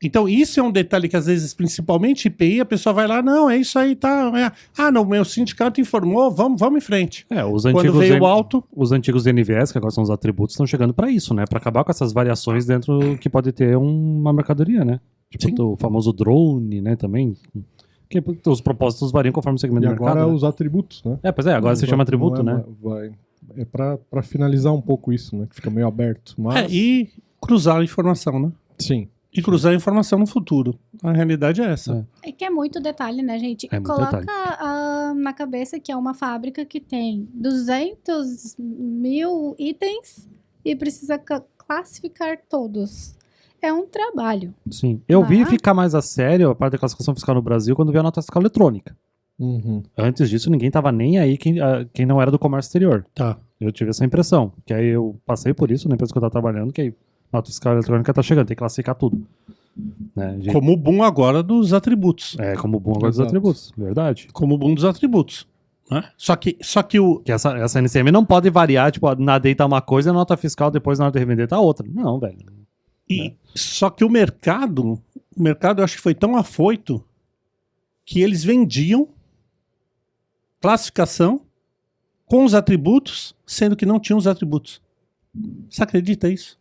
Então, isso é um detalhe que, às vezes, principalmente IPI, a pessoa vai lá, não, é isso aí, tá. Não, meu sindicato informou, vamos em frente. Os Quando antigos, veio o alto, os antigos NVS, que agora são os atributos, estão chegando para isso, né? Para acabar com essas variações dentro que pode ter uma mercadoria, né? Sim. Tipo o famoso drone, né? Também. Que os propósitos variam conforme o segmento E do mercado. agora né? os atributos, né? Pois é, agora se chama atributo, Não é- né? É pra finalizar um pouco isso, né? Que fica meio aberto. Mas, e cruzar a informação, né? sim. E cruzar a informação no futuro. A realidade é essa. É que é muito detalhe, né, gente? É muito Coloca detalhe. na cabeça que é uma fábrica que tem 200 mil itens e precisa classificar todos. É um trabalho. Sim. Eu vi Ah. ficar mais a sério a parte da classificação fiscal no Brasil quando veio a nota fiscal eletrônica. Uhum. Antes disso, ninguém tava nem aí quem não era do comércio exterior. Tá. Eu tive essa impressão. Que aí eu passei por isso na empresa que eu tava trabalhando, que aí a nota fiscal eletrônica tá chegando, tem que classificar tudo. Né? Gente, Como o boom agora dos atributos. como bom agora dos Exato. atributos. Verdade. Como o boom dos atributos. Né? Só que o. Que essa NCM não pode variar, tipo, na DEI tá uma coisa e na nota fiscal depois na hora de revender tá outra. Não, velho. Só que o mercado eu acho que foi tão afoito que eles vendiam classificação com os atributos, sendo que não tinham os atributos. Você acredita isso?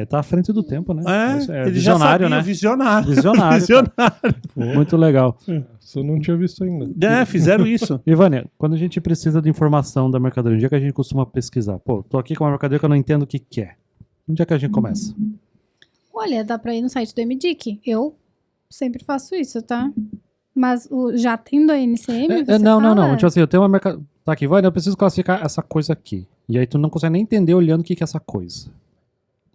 Tá à frente do tempo, né? Isso eles já visionário, sabiam, né? visionário. Visionário. Visionário. Muito legal. Isso eu não tinha visto ainda. Fizeram isso. Ivânia, quando a gente precisa de informação da mercadoria, onde é que a gente costuma pesquisar? Pô, tô aqui com uma mercadoria que eu não entendo o que que é. Onde é que a gente começa? Olha, dá pra ir no site do MDIC. Eu sempre faço isso, tá? Mas já tendo a NCM, você Não. fala? Tipo assim, eu tenho uma mercadoria... Tá aqui, Ivânia, eu preciso classificar essa coisa aqui. E aí tu não consegue nem entender olhando o que que é essa coisa.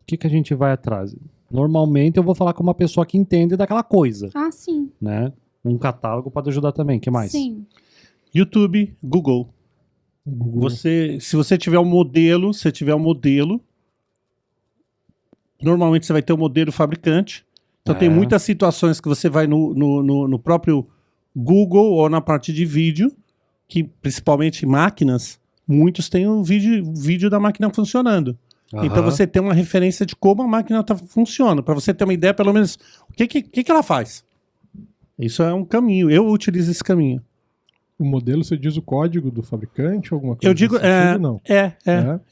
O que que a gente vai atrás? Normalmente eu vou falar com uma pessoa que entende daquela coisa, Ah, sim. né? Um catálogo pode ajudar também. O que mais? Sim. YouTube, Google. Se você tiver um modelo, Normalmente você vai ter o modelo fabricante. Então tem muitas situações que você vai no próprio Google ou na parte de vídeo, que principalmente máquinas, muitos têm o vídeo da máquina funcionando. Então você tem uma referência de como a máquina funciona, para você ter uma ideia, pelo menos, o que ela faz. Isso é um caminho, eu utilizo esse caminho. O modelo, você diz o código do fabricante ou alguma coisa? Eu digo, não.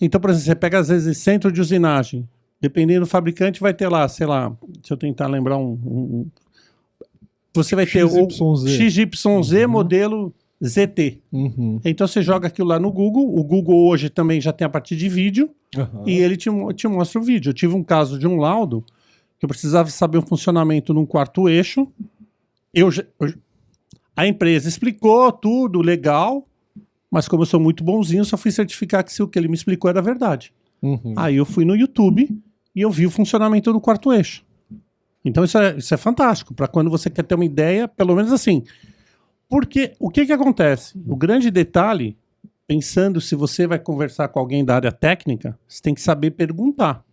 Então, por exemplo, você pega às vezes centro de usinagem, dependendo do fabricante, vai ter lá, sei lá, deixa eu tentar lembrar você vai ter o XYZ modelo ZT. Então você joga aquilo lá no Google, o Google hoje também já tem a parte de vídeo, e ele te mostra o vídeo. Eu tive um caso de um laudo, que eu precisava saber o funcionamento num quarto eixo, a empresa explicou tudo, legal, mas como eu sou muito bonzinho, só fui certificar que se o que ele me explicou era verdade. Aí eu fui no YouTube e eu vi o funcionamento do quarto eixo. Então isso é fantástico, para quando você quer ter uma ideia, pelo menos assim. Porque o que acontece? O grande detalhe, pensando se você vai conversar com alguém da área técnica, você tem que saber perguntar.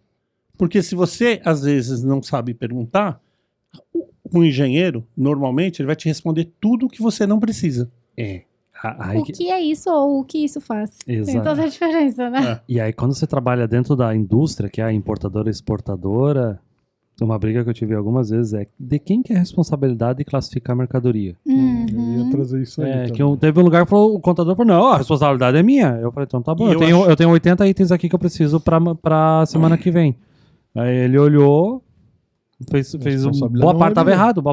Porque se você, às vezes, não sabe perguntar, o engenheiro, normalmente, ele vai te responder tudo o que você não precisa. O que é isso ou o que isso faz? Exato. Tem toda a diferença, né? E aí, quando você trabalha dentro da indústria, que é a importadora e exportadora, uma briga que eu tive algumas vezes é de quem que é a responsabilidade de classificar a mercadoria? Eu ia trazer isso aí. Teve um lugar que falou, o contador falou, não, a responsabilidade é minha. Eu falei, então tá bom, eu tenho 80 itens aqui que eu preciso pra semana que vem. Aí ele olhou, fez boa parte tava errado.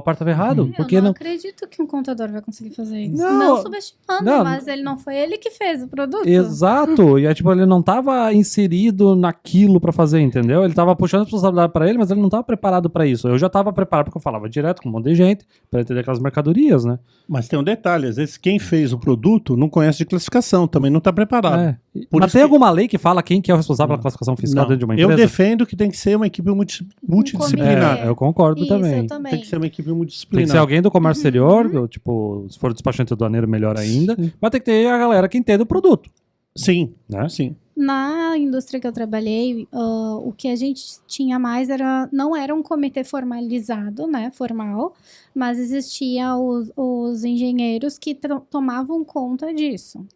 Eu não acredito que um contador vai conseguir fazer isso. Não subestimando, mas ele não foi ele que fez o produto. Exato. E aí, tipo, ele não tava inserido naquilo pra fazer, entendeu? Ele tava puxando a responsabilidade pra ele, mas ele não tava preparado pra isso. Eu já tava preparado porque eu falava direto com um monte de gente pra entender aquelas mercadorias, né? Mas tem um detalhe, às vezes quem fez o produto não conhece de classificação, também não tá preparado. Mas tem alguma lei que fala quem que é o responsável pela classificação fiscal dentro de uma empresa? Eu defendo que tem que ser uma equipe multidisciplinar. Eu concordo também. Tem que ser uma equipe multidisciplinar. Tem que ser alguém do comércio exterior, tipo, se for despachante aduaneiro, melhor ainda. Mas tem que ter a galera que entende o produto. Sim, né? Sim. Na indústria que eu trabalhei, o que a gente tinha mais não era um comitê formalizado, né, formal, mas existia os engenheiros que tomavam conta disso,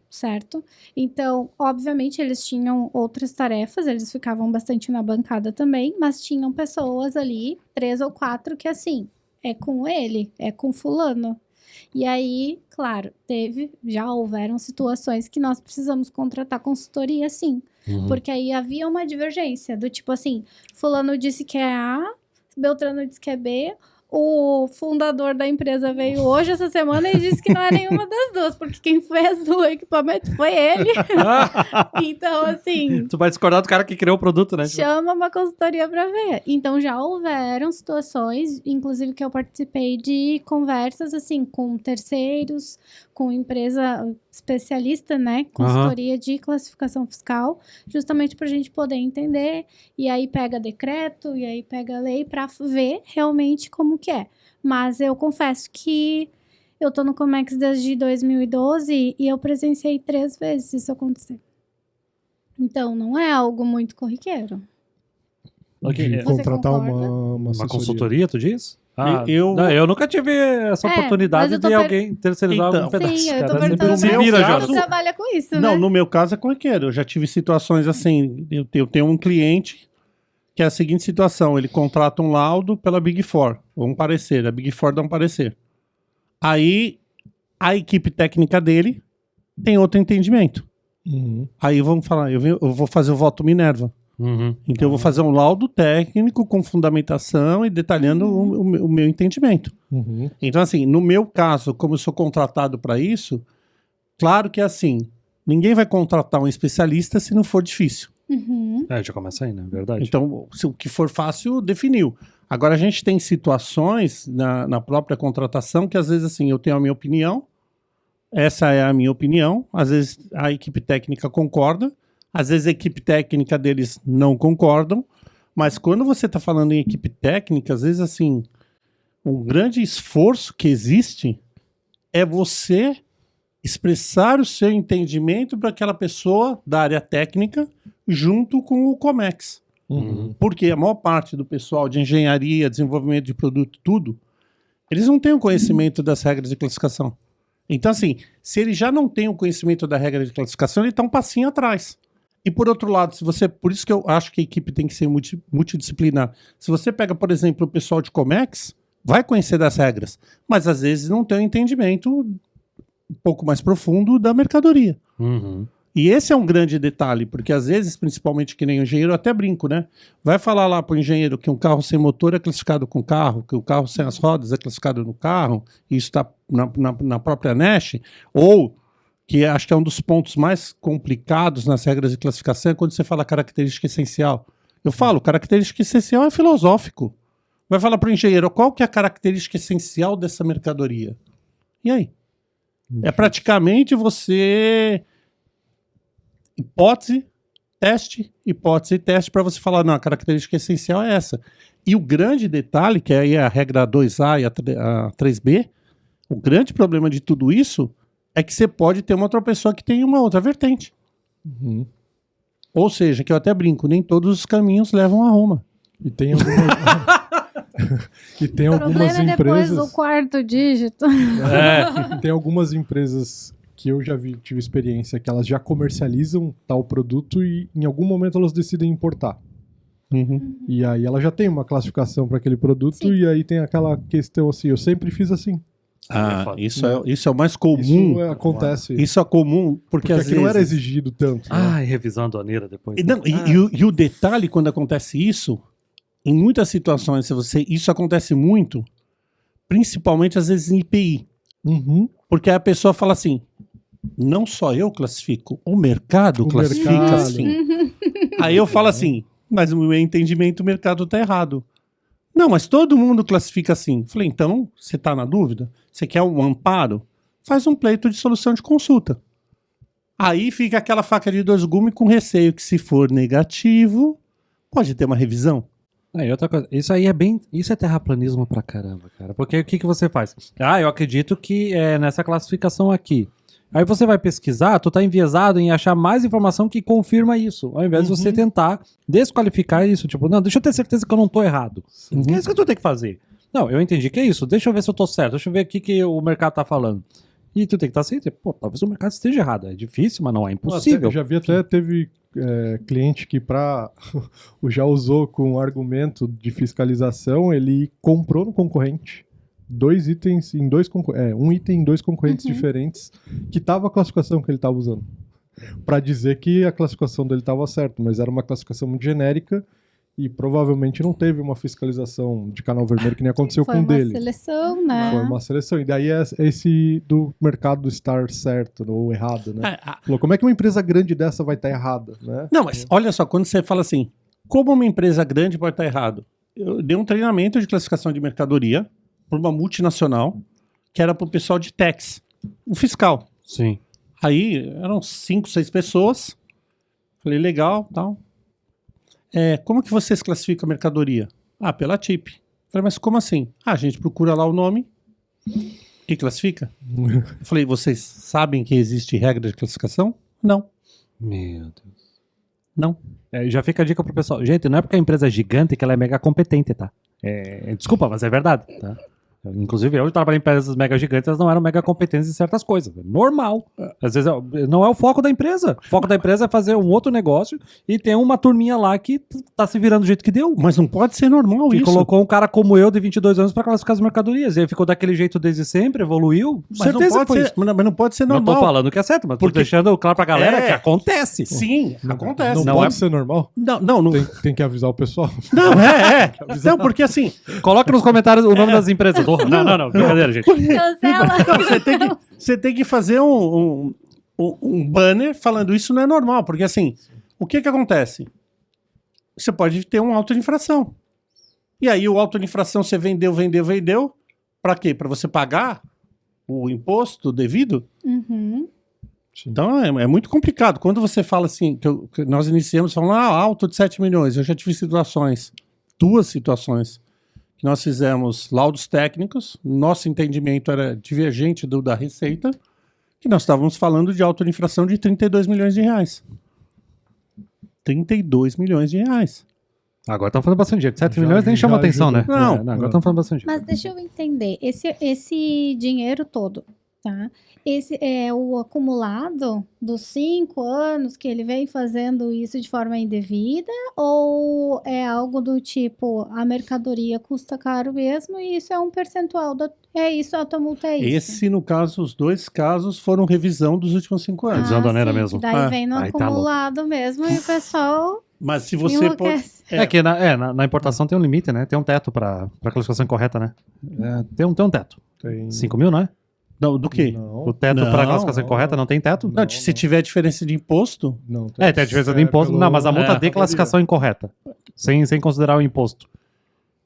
certo? Então, obviamente, eles tinham outras tarefas, eles ficavam bastante na bancada também, mas tinham pessoas ali, 3 ou 4, que assim, é com ele, é com fulano. E aí, claro, já houveram situações que nós precisamos contratar consultoria, sim. Porque aí havia uma divergência, do tipo assim, fulano disse que é A, Beltrano disse que é B, o fundador da empresa veio hoje, essa semana, e disse que não é nenhuma das duas, porque quem fez o equipamento foi ele. Então, assim... Tu vai discordar do cara que criou o produto, né? Chama uma consultoria pra ver. Então, já houveram situações, inclusive que eu participei de conversas, assim, com terceiros, com empresa especialista, né? Consultoria de classificação fiscal, justamente pra gente poder entender. E aí pega decreto, e aí pega lei pra ver realmente como que é. Mas eu confesso que eu tô no Comex desde 2012 e eu presenciei 3 vezes isso acontecer. Então, não é algo muito corriqueiro. De contratar uma consultoria, tu diz? Eu nunca tive essa oportunidade de alguém terceirizar algum pedaço. Sim, eu tô Cara, perguntando, se vira, mas Jonas. tu trabalha com isso, né? Não, no meu caso é corriqueiro. Eu já tive situações assim, eu tenho um cliente que é a seguinte situação, ele contrata um laudo pela Big Four, ou um parecer, a Big Four dá um parecer. Aí, a equipe técnica dele tem outro entendimento. Aí vamos falar, eu vou fazer o voto Minerva. Então eu vou fazer um laudo técnico com fundamentação e detalhando o meu entendimento. Então assim, no meu caso, como eu sou contratado para isso, claro que é assim, ninguém vai contratar um especialista se não for difícil. Já começa aí, né? Verdade. Então, se o que for fácil, definiu. Agora a gente tem situações na própria contratação que às vezes assim, eu tenho a minha opinião, essa é a minha opinião, às vezes a equipe técnica concorda, às vezes a equipe técnica deles não concordam, mas quando você está falando em equipe técnica, às vezes assim, um grande esforço que existe é você expressar o seu entendimento para aquela pessoa da área técnica junto com o Comex. Porque a maior parte do pessoal de engenharia, desenvolvimento de produto, tudo, eles não têm o conhecimento das regras de classificação. Então, assim, se ele já não tem o conhecimento da regra de classificação, ele está um passinho atrás. E por outro lado, se você, por isso que eu acho que a equipe tem que ser multidisciplinar. Se você pega, por exemplo, o pessoal de Comex, vai conhecer das regras, mas às vezes não tem um entendimento um pouco mais profundo da mercadoria. E esse é um grande detalhe, porque às vezes, principalmente que nem o engenheiro, eu até brinco, né? Vai falar lá para o engenheiro que um carro sem motor é classificado com carro, que o carro sem as rodas é classificado no carro, e isso está na própria NESH, ou que acho que é um dos pontos mais complicados nas regras de classificação, é quando você fala característica essencial. Eu falo, característica essencial é filosófico. Vai falar para o engenheiro, qual que é a característica essencial dessa mercadoria? E aí? É praticamente você... hipótese, teste, para você falar, não, a característica essencial é essa. E o grande detalhe, que aí é a regra 2A e a 3B, o grande problema de tudo isso é que você pode ter uma outra pessoa que tem uma outra vertente. Ou seja, que eu até brinco, nem todos os caminhos levam a Roma. E tem algumas, e tem algumas problema depois empresas... do quarto dígito. Tem algumas empresas que eu já tive experiência que elas já comercializam tal produto e em algum momento elas decidem importar. E aí ela já tem uma classificação para aquele produto. Sim. E aí tem aquela questão assim, eu sempre fiz assim. Isso é o mais comum. Isso acontece. Isso é comum, porque às aqui vezes... não era exigido tanto. Né? Revisão aduaneira depois. E o detalhe, quando acontece isso, em muitas situações, isso acontece muito, principalmente às vezes em IPI. Porque aí a pessoa fala assim, não só eu classifico, o mercado classifica assim. Aí eu falo assim, mas no meu entendimento o mercado está errado. Não, mas todo mundo classifica assim. Falei, então, você está na dúvida? Você quer um amparo? Faz um pleito de solução de consulta. Aí fica aquela faca de dois gumes com receio que se for negativo, pode ter uma revisão. E outra coisa, isso é terraplanismo pra caramba, cara. Porque o que você faz? Eu acredito que é nessa classificação aqui. Aí você vai pesquisar, tu tá enviesado em achar mais informação que confirma isso, ao invés de você tentar desqualificar isso, tipo, não, deixa eu ter certeza que eu não tô errado. É isso que tu tem que fazer. Não, eu entendi que é isso, deixa eu ver se eu tô certo, deixa eu ver o que o mercado tá falando. E tu tem que estar assim, talvez o mercado esteja errado, é difícil, mas não é impossível. Eu já vi teve cliente que já usou com argumento de fiscalização, ele comprou no concorrente. Um item em dois concorrentes diferentes que tava a classificação que ele estava usando. Para dizer que a classificação dele estava certa, mas era uma classificação muito genérica e provavelmente não teve uma fiscalização de canal vermelho que nem aconteceu com o dele. Foi uma seleção, né? Foi uma seleção. E daí é esse do mercado estar certo ou errado, né? Falou, como é que uma empresa grande dessa vai estar errada, né? Não, mas olha só, quando você fala assim, como uma empresa grande pode estar errado? Eu dei um treinamento de classificação de mercadoria por uma multinacional, que era para o pessoal de tax, o fiscal. Sim. Aí eram 5, 6 pessoas. Falei, legal, tal. Como que vocês classificam a mercadoria? Pela TIP. Falei, mas como assim? A gente procura lá o nome e classifica. Falei, vocês sabem que existe regra de classificação? Não. Meu Deus. Não. Já fica a dica pro pessoal. Gente, não é porque a empresa é gigante que ela é mega competente, tá? Desculpa, mas é verdade, tá? Inclusive, eu trabalho em empresas mega gigantes, elas não eram mega competentes em certas coisas. Normal. Às vezes não é o foco da empresa. O foco da empresa é fazer um outro negócio e tem uma turminha lá que tá se virando do jeito que deu. Mas não pode ser normal isso. E colocou um cara como eu, de 22 anos, pra classificar as mercadorias. E aí ficou daquele jeito desde sempre, evoluiu. Certeza que foi isso. Mas não pode ser normal. Não tô falando que é certo, mas tô deixando claro pra galera que acontece. Sim, acontece. Não pode ser normal? Não. Tem que avisar o pessoal. Não, Não, porque assim... Coloca nos comentários o nome das empresas. Não. Brincadeira, gente. Cancela. Você tem que fazer um banner falando isso não é normal, porque assim, o que acontece? Você pode ter uma auto-infração. E aí o auto-infração você vendeu, pra quê? Pra você pagar o imposto devido? Então é muito complicado. Quando você fala assim, que nós iniciamos falando, auto de 7 milhões, eu já tive duas situações, que nós fizemos laudos técnicos, nosso entendimento era divergente da Receita, que nós estávamos falando de auto-infração de 32 milhões de reais. 32 milhões de reais. Agora estão falando bastante dinheiro. 7 Já- milhões nem chama já atenção, né? ajuda. Não. Agora estão falando bastante dinheiro. Mas deixa eu entender, esse dinheiro todo, tá? Esse é o acumulado dos 5 anos que ele vem fazendo isso de forma indevida? Ou é algo do tipo, a mercadoria custa caro mesmo e isso é um percentual, é isso, a tua multa é isso? Esse, no caso, os dois casos foram revisão dos últimos 5 anos. Revisão aduaneira sim, mesmo. que daí Ah, vem no aí tá acumulado mesmo e o pessoal Mas se você pode... enlouquece. É que na importação tem um limite, né? Tem um teto pra classificação correta, né? Tem um teto. Tem... 5 mil, não é? Não, do quê? Não, O teto Não, pra classificação não, correta não tem teto? Não, se tiver diferença de imposto... não. Tem a diferença do imposto. Não, mas a multa de classificação incorreta. Sem considerar o imposto.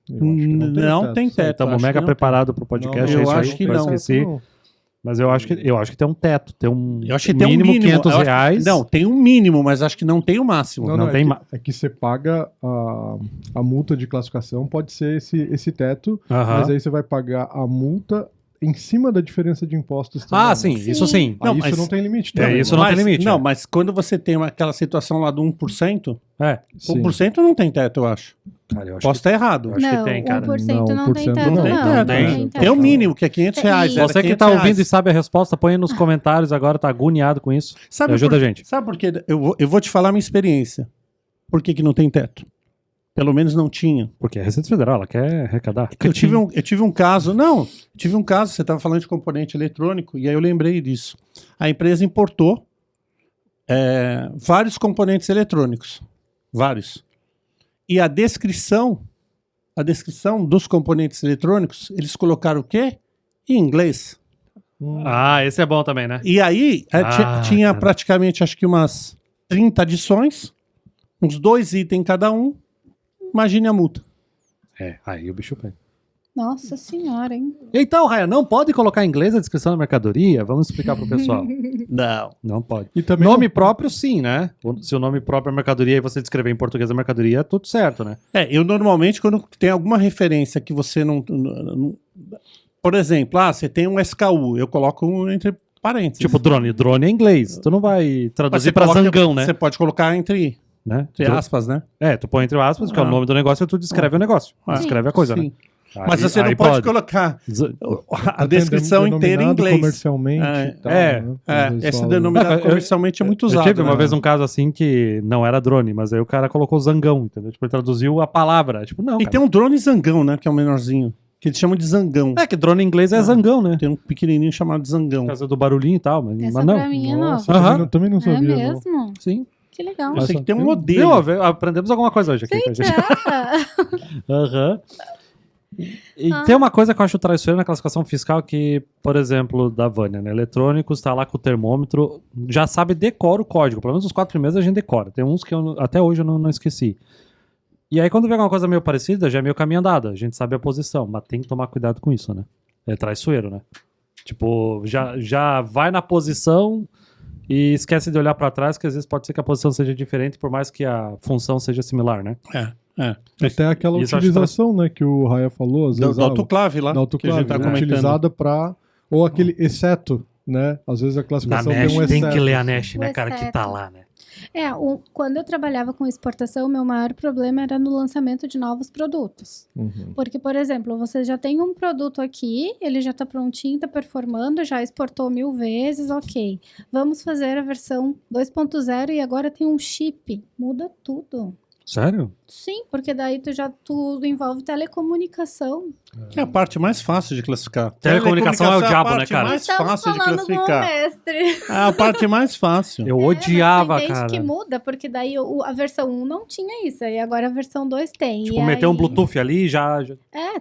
Não tem teto. Estamos acho mega que não preparados pro podcast. eu é isso acho aí, que eu não. esqueci. Mas eu acho que tem um teto. Tem um Eu acho que tem um mínimo mínimo. 500 Eu acho que- reais. Não, tem um mínimo, mas acho que não tem o máximo. Não tem é que você paga a multa de classificação, pode ser esse teto, Aham. mas aí você vai pagar a multa em cima da diferença de impostos também. Ah, sim, isso sim. Aí Não, isso mas- não tem limite É, também. isso não tem limite, Não, é. mas quando você tem aquela situação lá do 1%, É. Sim. 1% não tem teto, eu acho. Cara, eu acho Posso estar errado. acho que Não, tem, cara. 1% não, Não, tem 1% teto, não não. tem Não teto. tem Tem o teto. mínimo, que é 500 reais. E- era Você que 500 tá ouvindo e reais. sabe a resposta, põe aí nos comentários agora, tá agoniado com isso. Sabe Ajuda por- a gente. Sabe por quê? Eu vou te falar a minha experiência. Por que não tem teto? Pelo menos não tinha. Porque a Receita Federal, ela quer arrecadar. Eu tive um caso, você estava falando de componente eletrônico, e aí eu lembrei disso. A empresa importou vários componentes eletrônicos. Vários. E a descrição dos componentes eletrônicos, eles colocaram o quê? Em inglês. Ah, esse é bom também, né? E aí, tinha cara. praticamente, acho que umas 30 adições, uns 2 itens cada um. Imagine a multa. É, aí o bicho pega. Nossa senhora, hein? Então, Raia, não pode colocar em inglês a descrição da mercadoria? Vamos explicar pro pessoal. Não. Não pode. E também Nome próprio, sim, né? Se o nome próprio é mercadoria e você descrever em português a mercadoria, é tudo certo, né? Eu normalmente, quando tem alguma referência que você não. Por exemplo, você tem um SKU, eu coloco entre parênteses. Tipo, drone. Drone é inglês. Tu não vai Mas traduzir você pra coloca- zangão, né? Você pode colocar entre Entre aspas, né? tu põe entre aspas, que é o Ah. nome do negócio, e tu descreve o negócio. Ah. Descreve a coisa, Sim. né? Mas Aí- você não aí pode colocar a descrição inteira em denominado inglês. comercialmente É, e tal, é, né? Às vezes Esse fala- denominado Eu- comercialmente é muito Eu usado. tive uma né? vez um caso assim que não era drone, mas aí o cara colocou zangão, entendeu? Tipo, ele traduziu a palavra. Tipo, não, E cara. tem um drone zangão, né? Que é o menorzinho. Que eles chamam de zangão. É que drone em inglês é zangão, né? Tem um pequenininho chamado de zangão. Por causa do barulhinho e tal, mas, Essa mas não. pra mim é Nossa, nova. Aham. também não É sabia. não. mesmo? Sim. Que legal. Eu sei que tem um Viu? modelo. Viu? Aprendemos alguma coisa hoje aqui. com a gente. Aham. E tem uma coisa que eu acho traiçoeira na classificação fiscal que, por exemplo, da Vânia, né? Eletrônicos, tá lá com o termômetro, já sabe, decora o código. Pelo menos os 4 primeiros a gente decora. Tem uns que até hoje eu não esqueci. E aí quando vê alguma coisa meio parecida, já é meio caminho andado. A gente sabe a posição, mas tem que tomar cuidado com isso, né? É traiçoeiro, né? Tipo, já vai na posição e esquece de olhar pra trás, que às vezes pode ser que a posição seja diferente, por mais que a função seja similar, né? Até aquela Isso eu acho utilização, né, que o Raia falou, às vezes Do autoclave lá. da que a gente autoclave, tá né, comentando. utilizada para ou aquele exceto, né? Às vezes a Na classificação tem Nash, um tem exceto. que ler a Nash, O né, cara, que tá exceto. lá, né? Quando eu trabalhava com exportação, meu maior problema era no lançamento de novos produtos. Uhum. Porque, por exemplo, você já tem um produto aqui, ele já está prontinho, está performando, já exportou 1000 vezes, ok. Vamos fazer a versão 2.0 e agora tem um chip. Muda tudo. Sério? Sim, porque daí tudo envolve telecomunicação. Que é a parte mais fácil de classificar. Telecomunicação é o diabo, né, cara? Mais Estamos fácil de falando com o classificar. mestre. É a parte mais fácil. Eu Mas odiava, você entende cara. que muda, porque daí a versão 1 não tinha isso, e agora a versão 2 tem. Tipo, e meter um aí- Bluetooth ali já...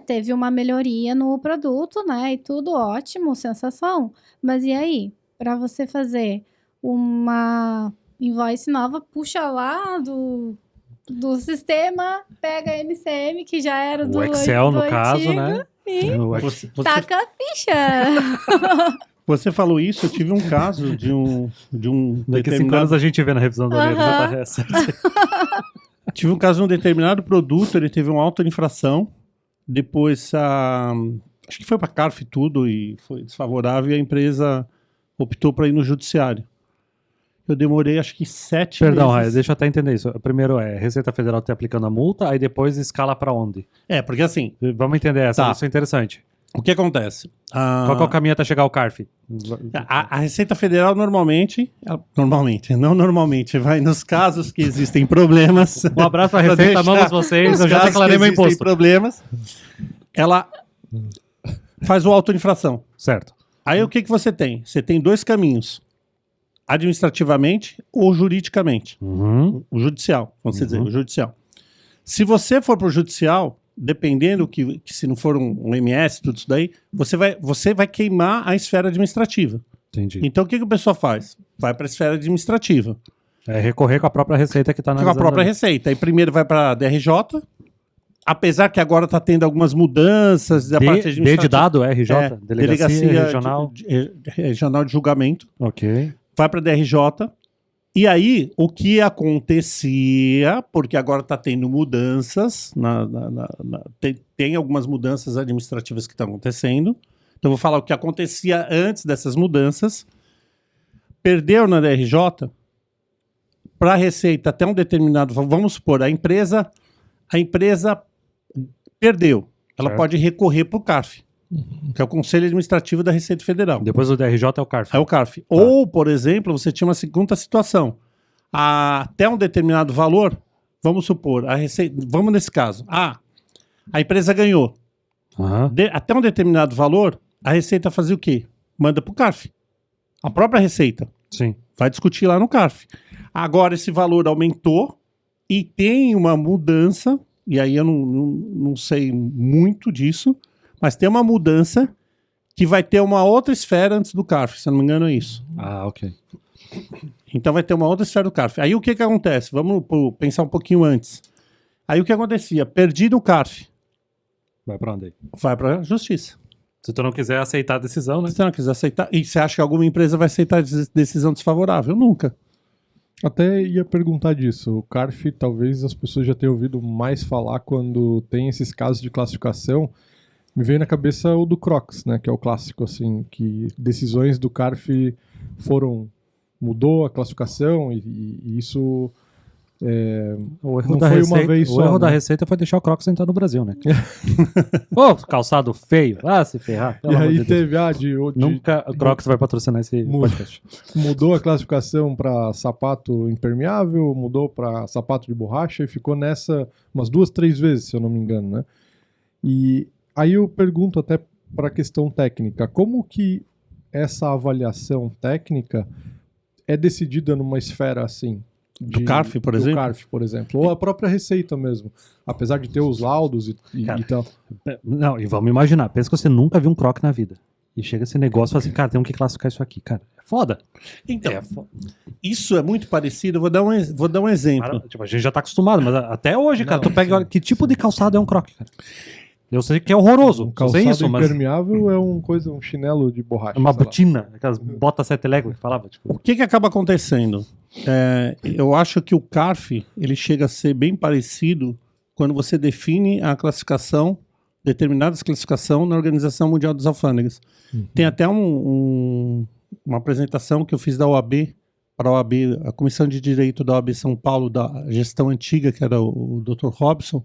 Teve uma melhoria no produto, né? E tudo ótimo, sensação. Mas e aí? Para você fazer uma invoice nova, puxa lá do sistema, pega a MCM, que já era do O Excel, do no caso, antigo, né? E O Ex- taca a ficha. Você falou isso, eu tive um caso de um Daqui a 5 determinado... anos a gente vê na revisão da orelha. Aham. tá essa. Tive um caso de um determinado produto, ele teve uma alta infração, depois acho que foi para CARF e tudo, e foi desfavorável, e a empresa optou para ir no judiciário. eu demorei acho que 7 Perdão, Raia, meses. deixa eu até entender isso. Primeiro é Receita Federal tá aplicando a multa, aí depois escala pra onde? Porque assim, Vamos entender essa, Tá. isso é interessante. o que acontece? Qual que é o caminho até chegar ao CARF? A Receita Federal não normalmente, vai nos casos que existem problemas. Um abraço pra Pra Receita, deixar amamos vocês, nos eu já casos declarei que meu existem imposto. problemas, ela faz o auto-infração. Certo. Aí o que você tem? Você tem 2 caminhos. Administrativamente ou juridicamente. Uhum. O judicial, vamos dizer, o judicial. Se você for pro judicial, dependendo que se não for um MS, tudo isso daí, você vai queimar a esfera administrativa. Entendi. Então o que o pessoal faz? Vai para a esfera administrativa. É recorrer com a própria Receita que tá Com a analisando própria ali. receita. Aí primeiro vai para a DRJ, apesar que agora está tendo algumas mudanças da parte D administrativa. de dado, RJ, Delegacia Regional. Regional de Julgamento. Ok. Vai para a DRJ. E aí, o que acontecia, porque agora está tendo mudanças, tem algumas mudanças administrativas que estão acontecendo. Então, eu vou falar o que acontecia antes dessas mudanças. Perdeu na DRJ, para a Receita até um determinado... Vamos supor, a empresa perdeu. Ela Certo. pode recorrer para o CARF, que é o Conselho Administrativo da Receita Federal. Depois do DRJ é o CARF. É o CARF. Ou, por exemplo, você tinha uma segunda situação. Até um determinado valor, vamos supor, a Receita, vamos nesse caso. A empresa ganhou. Aham. Até um determinado valor, a Receita fazia o quê? Manda para o CARF. A própria Receita Sim. vai discutir lá no CARF. Agora esse valor aumentou e tem uma mudança, e aí eu não sei muito disso, mas tem uma mudança que vai ter uma outra esfera antes do CARF, se eu não me engano é isso. Ah, ok. Então vai ter uma outra esfera do CARF. Aí o que acontece? Vamos pensar um pouquinho antes. Aí o que acontecia? Perdi no CARF, Vai pra onde aí? vai para a Justiça. Se tu não quiser aceitar a decisão, né? Se você não quiser aceitar, e você acha que alguma empresa vai aceitar decisão desfavorável? Nunca. Até ia perguntar disso. O CARF, talvez as pessoas já tenham ouvido mais falar quando tem esses casos de classificação. Me veio na cabeça o do Crocs, né? Que é o clássico, assim, que decisões do CARF mudou a classificação e isso O erro Não da foi Receita, uma vez o só, erro da né? Receita foi deixar o Crocs entrar no Brasil, né? Ô, calçado feio. Ah, se ferrar. Pelo e amor aí de Deus. teve Nunca o Crocs vai patrocinar esse Muda. podcast. mudou a classificação para sapato impermeável, mudou para sapato de borracha e ficou nessa umas 2, 3 vezes, se eu não me engano, né? E aí eu pergunto até para a questão técnica, como que essa avaliação técnica é decidida numa esfera assim? Do CARF, por exemplo? Do CARF, por exemplo. Ou a própria Receita mesmo. Apesar de ter os laudos e Cara, tal. Não, e vamos imaginar. Pensa que você nunca viu um Croc na vida. E chega esse negócio e fala assim, cara, temos que classificar isso aqui, cara. É foda. Então, É foda. isso é muito parecido. Vou dar um exemplo. Cara, tipo, a gente já tá acostumado, mas até hoje, cara, tu pega, olha, que tipo de calçado é um Croc, cara? Eu sei que é horroroso. Um Eu calçado sei isso, mas impermeável é um chinelo de borracha. é uma sei lá. botina, aquelas botas 7 léguas que falava, tipo. O que acaba acontecendo? Eu acho que o CARF ele chega a ser bem parecido quando você define a classificação, determinadas classificação na Organização Mundial das Alfândegas. Tem até uma apresentação que eu fiz da OAB, para a OAB, a Comissão de Direito da OAB São Paulo, da gestão antiga, que era o Dr. Robson,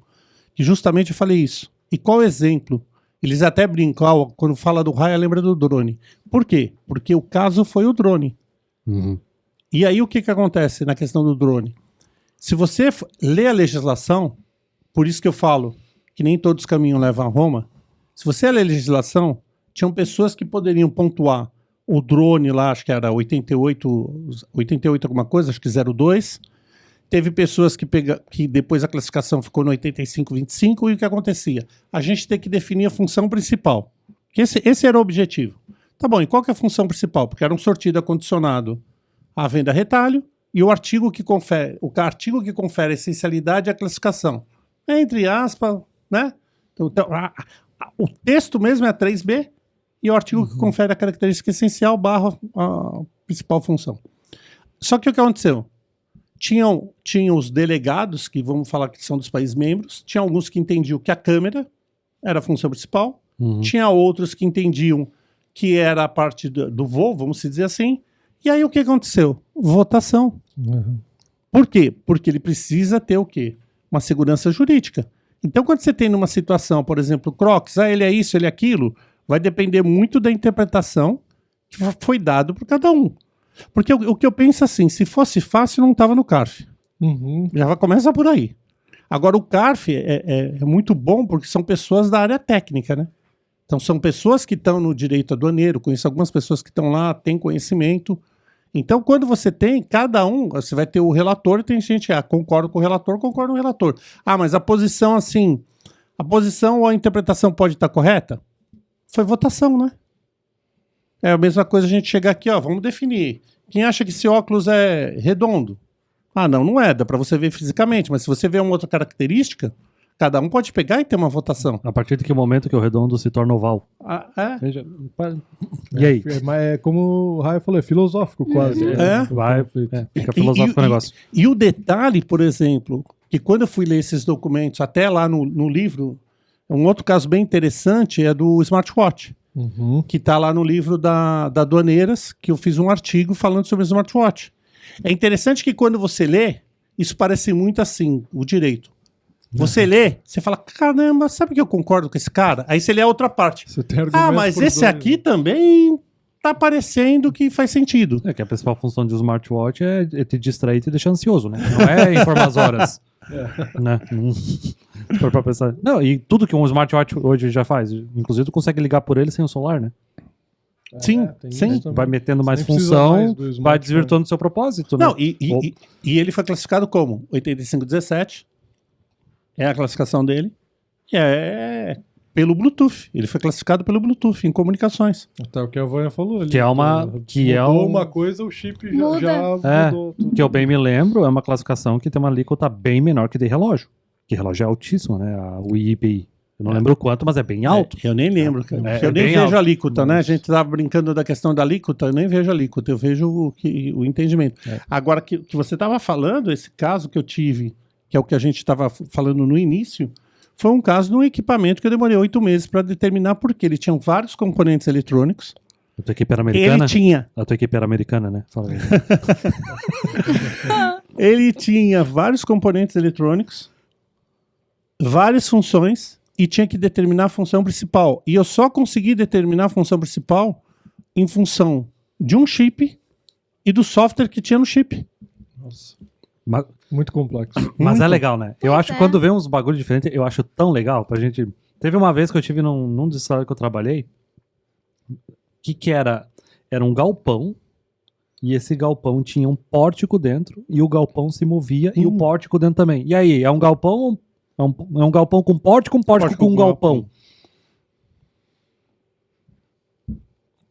que justamente eu falei isso. E qual exemplo? Eles até brincam, quando fala do raio, lembra do drone. Por quê? Porque o caso foi o drone. E aí o que acontece na questão do drone? Se você lê a legislação, por isso que eu falo que nem todos os caminhos levam a Roma, se você lê a legislação, tinham pessoas que poderiam pontuar o drone lá, acho que era 88 alguma coisa, acho que 02. Teve pessoas que depois a classificação ficou no 85-25 e o que acontecia? A gente tem que definir a função principal. Esse era o objetivo. Tá bom, e qual que é a função principal? Porque era um sortido acondicionado à venda a retalho e o artigo que confere essencialidade à classificação. Entre aspas, né? Então, o texto mesmo é a 3B e o artigo que confere a característica essencial barra a principal função. Só que o que aconteceu? Tinham os delegados, que vamos falar que são dos países membros, tinha alguns que entendiam que a câmera era a função principal, tinha outros que entendiam que era a parte do voo, vamos dizer assim, E aí o que aconteceu? Votação. Uhum. Por quê? Porque ele precisa ter o quê? Uma segurança jurídica. Então, quando você tem numa situação, por exemplo, Crocs, ele é isso, ele é aquilo, vai depender muito da interpretação que foi dado por cada um. Porque o que eu penso assim, se fosse fácil, não estava no CARF. Uhum. Já começa por aí. Agora, o CARF é muito bom porque são pessoas da área técnica, né? Então, são pessoas que estão no direito aduaneiro, conheço algumas pessoas que estão lá, têm conhecimento. Então, quando você tem, cada um, você vai ter o relator e tem gente, concordo com o relator, concordo com o relator. Mas a posição assim, a posição ou a interpretação pode estar correta? Foi votação, né? É a mesma coisa a gente chegar aqui, vamos definir. Quem acha que esse óculos é redondo? Não é, dá para você ver fisicamente, mas se você vê uma outra característica, cada um pode pegar e ter uma votação. A partir de que momento que o redondo se torna oval? Veja, e aí? Mas é como o Raio falou, é filosófico quase. Fica filosófico o negócio. E o detalhe, por exemplo, que quando eu fui ler esses documentos, até lá no livro, um outro caso bem interessante é do smartwatch. Uhum. Que está lá no livro da Aduaneiras, que eu fiz um artigo falando sobre o smartwatch. É interessante que quando você lê, isso parece muito assim, o direito. Você lê, você fala, caramba, sabe que eu concordo com esse cara? Aí você lê a outra parte. Você tem argumentos Mas por esse dois, aqui né? também tá parecendo que faz sentido. É que a principal função de um smartwatch é te distrair e te deixar ansioso, né? Não é informar as horas. Né? Se for pra pensar. Não, e tudo que um smartwatch hoje já faz, inclusive tu consegue ligar por ele sem o celular, né? Sim, tem sim. isso também. Vai metendo mais Nem precisa função, mais do vai smartphone. desvirtuando o seu propósito, né? Não, e ele foi classificado como 8517, é a classificação dele, e é pelo Bluetooth. Ele foi classificado pelo Bluetooth em comunicações. Até o que a Vânia falou ali. Que é uma- que é mudou um- uma coisa, o chip Muda. já mudou tudo. Que eu bem me lembro, é uma classificação que tem uma alíquota bem menor que de relógio. Que relógio é altíssimo, né? O IPI. Eu não lembro quanto, mas é bem alto. Eu nem lembro, cara. É, Porque eu é nem bem vejo alto. a alíquota, né? A gente tava brincando da questão da alíquota, eu nem vejo a alíquota, eu vejo o entendimento. Agora, que você estava falando, esse caso que eu tive, que é o que a gente estava falando no início, foi um caso de um equipamento que eu demorei 8 meses para determinar porque ele tinha vários componentes eletrônicos. A tua equipe era americana? Ele tinha A tua equipe era americana, né? Fala aí. Ele tinha vários componentes eletrônicos, várias funções, e tinha que determinar a função principal. E eu só consegui determinar a função principal em função de um chip e do software que tinha no chip. Nossa, Mas, muito complexo. mas é Muito. legal, né? Eu Pois acho que é. quando vem uns bagulho diferente, eu acho tão legal pra gente. Teve uma vez que eu tive num dos estados que eu trabalhei, que era um galpão, e esse galpão tinha um pórtico dentro, e o galpão se movia, e o pórtico dentro também. E aí, é um galpão, é um galpão com pórtico com um galpão.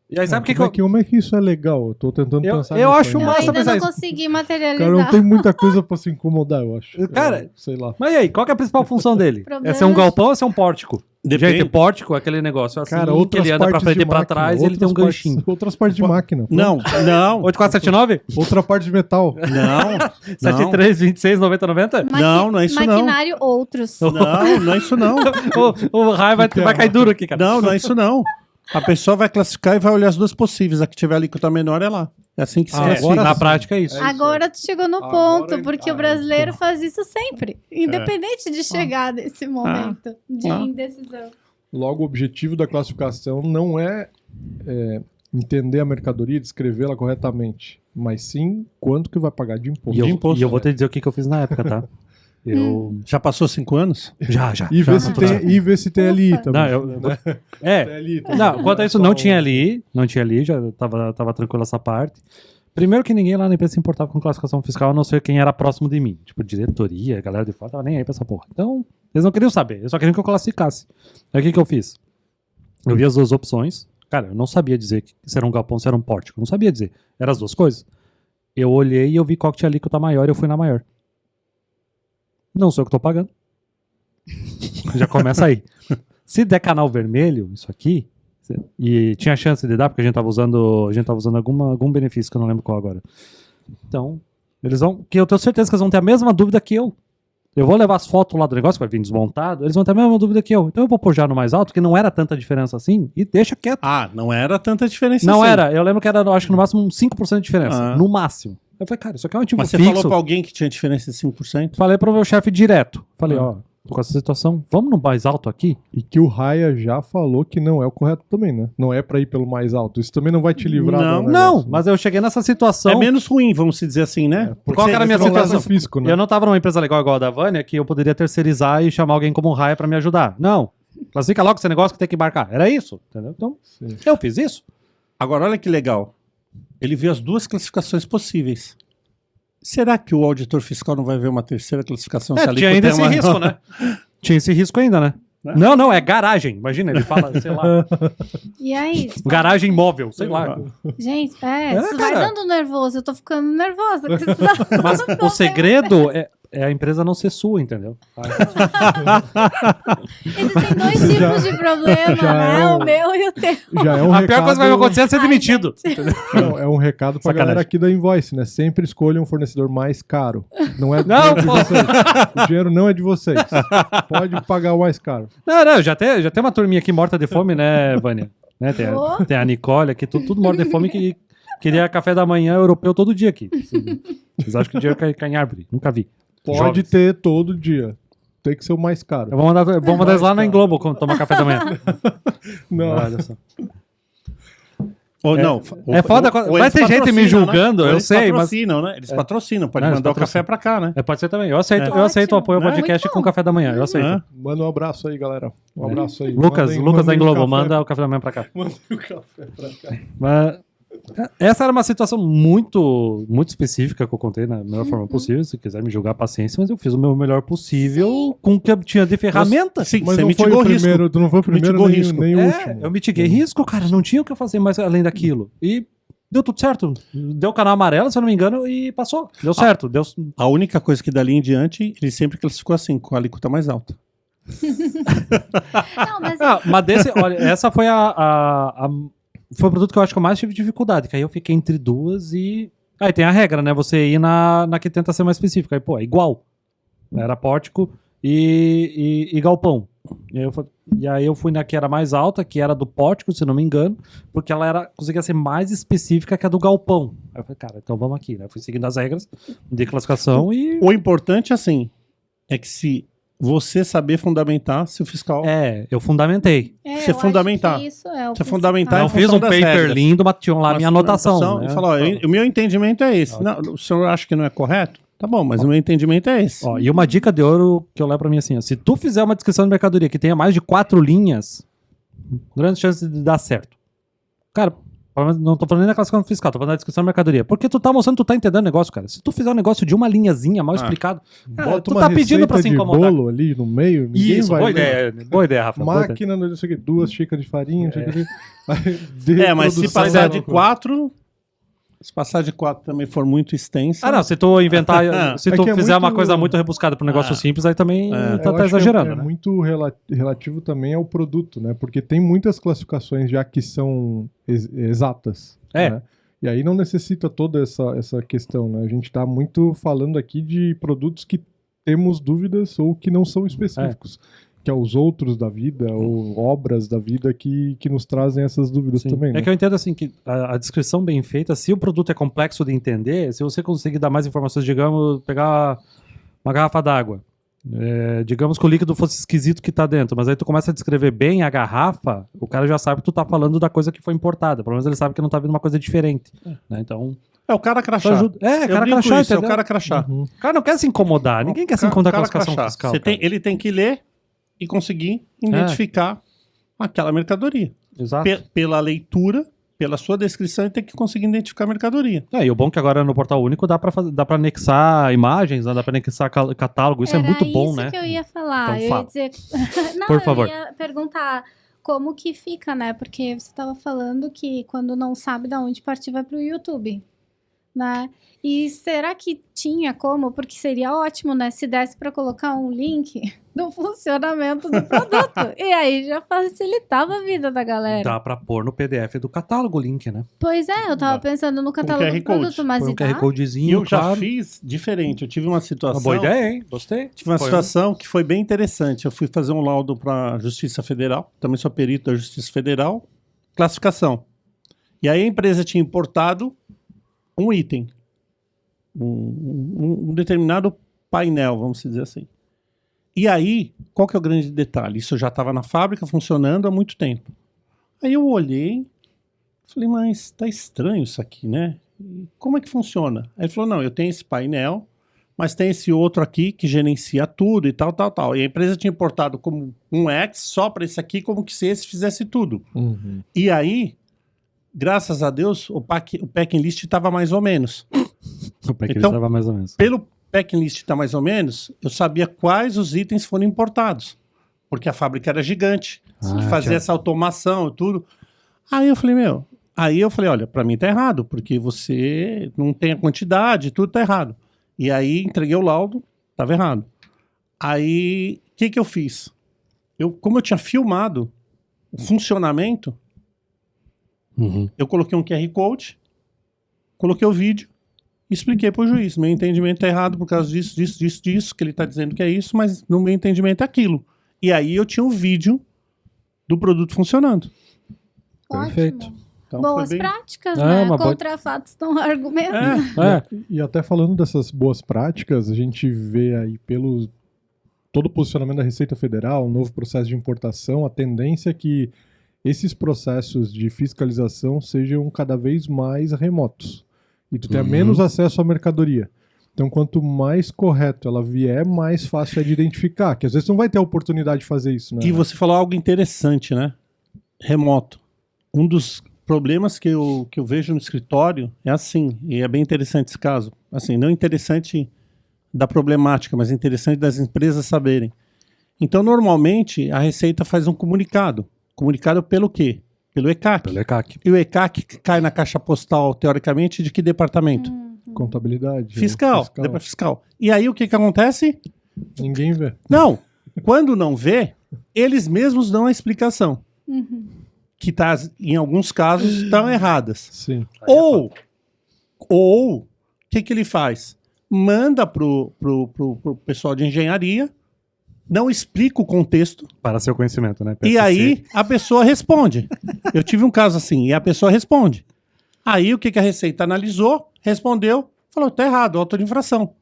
E aí, sabe o que eu... Como é que isso é legal? Eu tô tentando Eu- pensar eu nisso acho ainda. Eu massa ainda pensar não isso. consegui Cara, não materializar. tem muita coisa pra se incomodar, eu acho. Cara, Sei lá. Mas e aí, qual que é a principal função dele? Problema- É ser um galpão ou ser um pórtico? Depende. Gente, pórtico é aquele negócio assim, Cara, que outras ele anda pra partes frente de e pra máquina, trás e ele tem um outras partes- ganchinho. Outras partes de máquina. Não, não, 8479? Outra parte de metal. não, 73, 26, 90, 90? Não é isso não. Maquinário outros. não é isso não. O raio vai cair duro aqui, cara. Não é isso não. A pessoa vai classificar e vai olhar as duas possíveis. A que tiver alíquota menor é lá. É assim que se Ah, classifica. na prática é isso. Agora tu chegou no Agora ponto, porque o brasileiro faz isso sempre. Independente de chegar nesse momento de indecisão. Logo, o objetivo da classificação não é entender a mercadoria, descrevê-la corretamente, mas sim quanto que vai pagar de imposto. E eu vou te dizer o que eu fiz na época, tá? Eu... Já passou 5 anos? Já. E ver se natural. tem ali Ufa. também. É, Ali também. não, quanto a isso, Só não tinha ali, já tava tranquilo essa parte. Primeiro que ninguém lá na empresa se importava com classificação fiscal, a não ser quem era próximo de mim. Tipo, diretoria, galera de fora, tava nem aí pra essa porra. Então, eles não queriam saber, eles só queriam que eu classificasse. Aí o que eu fiz? Eu vi as duas opções. Cara, eu não sabia dizer se era um galpão, se era um pórtico. Eu não sabia dizer. Eram as duas coisas. Eu olhei e eu vi qual que tinha alíquota maior e eu fui na maior. Não sou eu que tô pagando. Já começa aí. Se der canal vermelho, isso aqui, e tinha chance de dar, porque a gente tava usando algum benefício que eu não lembro qual agora. Então, eles vão, que eu tenho certeza que eles vão ter a mesma dúvida que eu. Eu vou levar as fotos lá do negócio, vai vir desmontado, eles vão ter a mesma dúvida que eu. Então eu vou pôr já no mais alto, que não era tanta diferença assim, e deixa quieto. Ah, não era tanta diferença Não assim. era, eu lembro que era, acho que no máximo uns 5% de diferença. No máximo. Eu falei, cara, isso aqui é um ativo Mas você fixo. falou pra alguém que tinha diferença de 5%? Falei pro meu chefe direto. Falei, ó, tô com essa situação, vamos no mais alto aqui? E que o Raya já falou que não é o correto também, né? Não é pra ir pelo mais alto. Isso também não vai te livrar Não. do Não, negócio, né? mas eu cheguei nessa situação. É menos ruim, vamos dizer assim, né? Qual que era a minha Eles vão lá situação? no fisco, né? Eu não tava numa empresa legal igual a da Vânia, que eu poderia terceirizar e chamar alguém como um raia pra me ajudar. Não. Classifica logo esse negócio que tem que embarcar. Era isso, entendeu? Então, Sim. eu fiz isso. Agora, olha que legal. Ele viu as duas classificações possíveis. Será que o auditor fiscal não vai ver uma terceira classificação? se a Tinha alíquota ainda é esse maior? risco, né? Tinha esse risco ainda, né? Não, é garagem. Imagina, ele fala, sei lá, E aí? garagem móvel, sei lá. Gente, É, isso vai cara. dando nervoso. Eu tô ficando nervosa. com isso. Mas o segredo é a empresa não ser sua, entendeu? Existem dois tipos de problema, Já né? é O meu e o teu. Já é um A recado... pior coisa que vai acontecer é ser Ai, demitido. Não, é um recado pra Sacanagem. galera aqui da Invoice, né? Sempre escolha um fornecedor mais caro. Não é Não, de pô. vocês. O dinheiro não é de vocês. Pode pagar o mais caro. Não, já tem uma turminha aqui morta de fome, né, Vânia? Né, tem a Nicole aqui, tudo morto de fome que queria café da manhã europeu todo dia aqui. Vocês acham que o dinheiro cai em árvore? Nunca vi. Pode Jovens. ter todo dia. Tem que ser o mais caro. Eu vou mandar eles lá na Englobo tomar café da manhã. Não. Olha só. Ou não. É foda, vai eles ter gente me patrocinam, julgando, Ou eu eles sei, mas... patrocinam, né? Eles patrocinam, pode Não, eles mandar o patrocinam. café pra cá, né? Pode ser também. Eu aceito Ótimo. o apoio ao Né? podcast Muito com bom. café da manhã. Eu aceito. Hã? Manda um abraço aí, galera. Um abraço aí. Lucas da mandem Englobo, café. manda o café da manhã pra cá. Mandem o café pra cá. Mas essa era uma situação muito, muito específica que eu contei na melhor forma possível. Se quiser me julgar, paciência, mas eu fiz o meu melhor possível com o que eu tinha de ferramenta. Sim, Mas você não foi mitigou o o risco. primeiro, tu não foi o primeiro Mitigou nem, risco. nem o último. Eu mitiguei risco, cara. Não tinha o que eu fazer mais além daquilo. E deu tudo certo. Deu canal amarelo, se eu não me engano, e passou. Deu certo. Deu... A única coisa que dali em diante, ele sempre classificou assim, com a alíquota mais alta. Não, mas Mas desse, olha, essa foi foi o produto que eu acho que eu mais tive dificuldade, que aí eu fiquei entre duas e... Aí tem a regra, né? Você ir na que tenta ser mais específica. Aí, pô, é igual. Era pórtico e galpão. E aí eu fui na que era mais alta, que era do pórtico, se não me engano, porque ela conseguia ser mais específica que a do galpão. Aí eu falei, cara, então vamos aqui, né? Eu fui seguindo as regras de classificação e... O importante, assim, é que se você saber fundamentar, se o fiscal... eu fundamentei. Você eu acho fundamentar. que isso é o Você fundamentar Não em fiz função um das paper regras. lindo, mas tinha lá a Uma minha anotação. fundamentação, Né? E falou, ó, o meu entendimento é esse. Não, o senhor acha que não é correto? Tá bom, mas o meu entendimento é esse. Ó, e uma dica de ouro que eu levo pra mim assim, ó, se tu fizer uma descrição de mercadoria que tenha mais de 4 linhas, grande chance de dar certo. Cara, não tô falando nem da classificação fiscal, tô falando da descrição de mercadoria. Porque tu tá mostrando que tu tá entendendo o negócio, cara. Se tu fizer um negócio de uma linhazinha mal explicado, cara, Bota tu uma tá pedindo pra se receita de incomodar. bolo ali no meio, ninguém Isso, vai boa ler. ideia, Rafa. boa ideia. Máquina, não sei o que, 2 xícaras de farinha, não sei o que. Mas se Produção, passar né, de uma coisa. 4... Se passar de 4 também for muito extensa... Ah, não, se tu inventar, se É tu que é fizer uma muito- coisa muito rebuscada pro negócio simples, aí também É. tá Eu acho que exagerando, é né? muito relativo também ao produto, né? Porque tem muitas classificações já que são exatas. É. Né? E aí não necessita toda essa questão, né? A gente tá muito falando aqui de produtos que temos dúvidas ou que não são específicos. Que é os outros da vida, ou obras da vida que nos trazem essas dúvidas Sim. também, né? É que eu entendo assim que a descrição bem feita, se o produto é complexo de entender, se você conseguir dar mais informações, digamos, pegar uma garrafa d'água, digamos que o líquido fosse esquisito que tá dentro, mas aí tu começa a descrever bem a garrafa, o cara já sabe que tu tá falando da coisa que foi importada, pelo menos ele sabe que não tá vindo uma coisa diferente, né? Então, É o cara isso crachá. ajuda. Eu Cara brinco crachá, isso, é o entendeu? cara crachá. Uhum. O cara não quer se incomodar, ninguém quer se incomodar com a classificação crachá. fiscal. Você cara. ele tem que ler e conseguir identificar aquela mercadoria. Exato. Pela leitura, pela sua descrição, ele tem que conseguir identificar a mercadoria. E o bom é que agora no Portal Único dá pra anexar imagens, né? Dá pra anexar catálogo, isso é muito bom, isso né? que eu ia falar. Então eu fala. ia dizer... Não, Por favor. eu ia perguntar como que fica, né? Porque você estava falando que quando não sabe de onde partir vai pro YouTube. né? E será que tinha como? Porque seria ótimo, né? Se desse para colocar um link do funcionamento do produto. E aí já facilitava a vida da galera. Dá pra pôr no PDF do catálogo o link, né? Pois é, eu tava Dá. pensando no catálogo QR do produto, Code. mas Põe e um QR dá? Codezinho, E eu já claro. fiz diferente. Eu tive uma situação. Uma boa ideia, hein? Gostei. Tive uma Foi situação que foi bem interessante. Eu fui fazer um laudo para a Justiça Federal, também sou perito da Justiça Federal, classificação. E aí a empresa tinha importado um item, um determinado painel, vamos dizer assim. E aí, qual que é o grande detalhe? Isso já estava na fábrica funcionando há muito tempo. Aí eu olhei, falei, mas tá estranho isso aqui, né? E como é que funciona? Aí ele falou, não, eu tenho esse painel, mas tem esse outro aqui que gerencia tudo e tal, tal, tal. E a empresa tinha importado como um X só para esse aqui, como que se esse fizesse tudo. Uhum. E aí, graças a Deus, o packing list estava mais ou menos. O pack Então, estava mais ou menos. Pelo packing list estar mais ou menos, eu sabia quais os itens foram importados. Porque a fábrica era gigante, que fazia essa automação e tudo. Aí eu falei, olha, para mim tá errado, porque você não tem a quantidade, tudo tá errado. E aí entreguei o laudo, tava errado. Aí, o que eu fiz? Como eu tinha filmado o funcionamento, Uhum. eu coloquei um QR Code, coloquei o vídeo e expliquei pro juiz. Meu entendimento tá errado por causa disso, que ele tá dizendo que é isso, mas no meu entendimento é aquilo. E aí eu tinha um vídeo do produto funcionando. Perfeito. Ótimo. Então Boas foi bem... práticas, É, né? uma boa- Contra fatos estão argumentos. É, E até falando dessas boas práticas, a gente vê aí pelo todo o posicionamento da Receita Federal, um novo processo de importação, a tendência é que esses processos de fiscalização sejam cada vez mais remotos e tu tenha Uhum. menos acesso à mercadoria. Então, quanto mais correto ela vier, mais fácil é de identificar, que às vezes tu não vai ter a oportunidade de fazer isso, né? E você falou algo interessante, né? Remoto. Um dos problemas que eu vejo no escritório é assim, e é bem interessante esse caso. Assim, não interessante da problemática, mas interessante das empresas saberem. Então, normalmente, a Receita faz um comunicado. Comunicado pelo quê? Pelo ECAC. Pelo ECAC. E o ECAC cai na caixa postal, teoricamente, de que departamento? Contabilidade. Fiscal. Fiscal. E aí, o que acontece? Ninguém vê. Não. Quando não vê, eles mesmos dão a explicação. Que tá, em alguns casos estão erradas. Sim. Ou o que ele faz? Manda pro pessoal de engenharia, não explica o contexto, Para seu conhecimento, né? e PSC. aí a pessoa responde. Eu tive um caso assim, e a pessoa responde. Aí o que a Receita analisou, respondeu, falou, tá errado, auto de infração.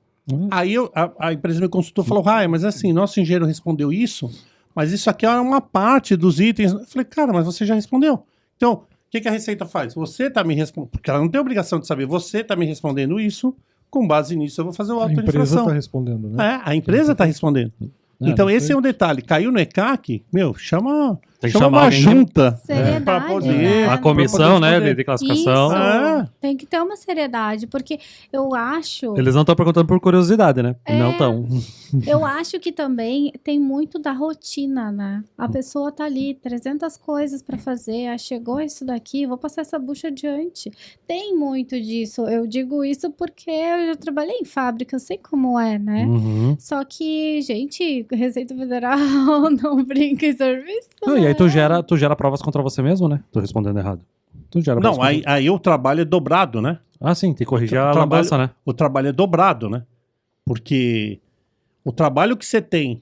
Aí a empresa me consultou e falou, mas assim, nosso engenheiro respondeu isso, mas isso aqui é uma parte dos itens. Eu falei, cara, mas você já respondeu. Então, o que a Receita faz? Você tá me respondendo, porque ela não tem obrigação de saber, você tá me respondendo isso, com base nisso eu vou fazer o A auto de empresa infração. está respondendo, né? É, a empresa está respondendo. Então, esse é um detalhe. Caiu no ECAC, chama Tem que uma chamar alguém junta Seriedade, para poder... né? A comissão, né, responder. de classificação. Isso, Ah. tem que ter uma seriedade, porque eu acho, Eles não estão perguntando por curiosidade, né? É. Não estão. eu acho que também tem muito da rotina, né? A pessoa tá ali, 300 coisas pra fazer, chegou isso daqui, vou passar essa bucha adiante. Tem muito disso. Eu digo isso porque eu já trabalhei em fábrica, eu sei como é, né? Uhum. Só que, gente, Receita Federal não brinca em serviço. Ah, e aí né? tu gera provas contra você mesmo, né? Tô respondendo errado. Tu gera provas Não, contra- aí o trabalho é dobrado, né? Ah, sim, tem que corrigir a Trabalho- lambança, né? O trabalho é dobrado, né? Porque o trabalho que você tem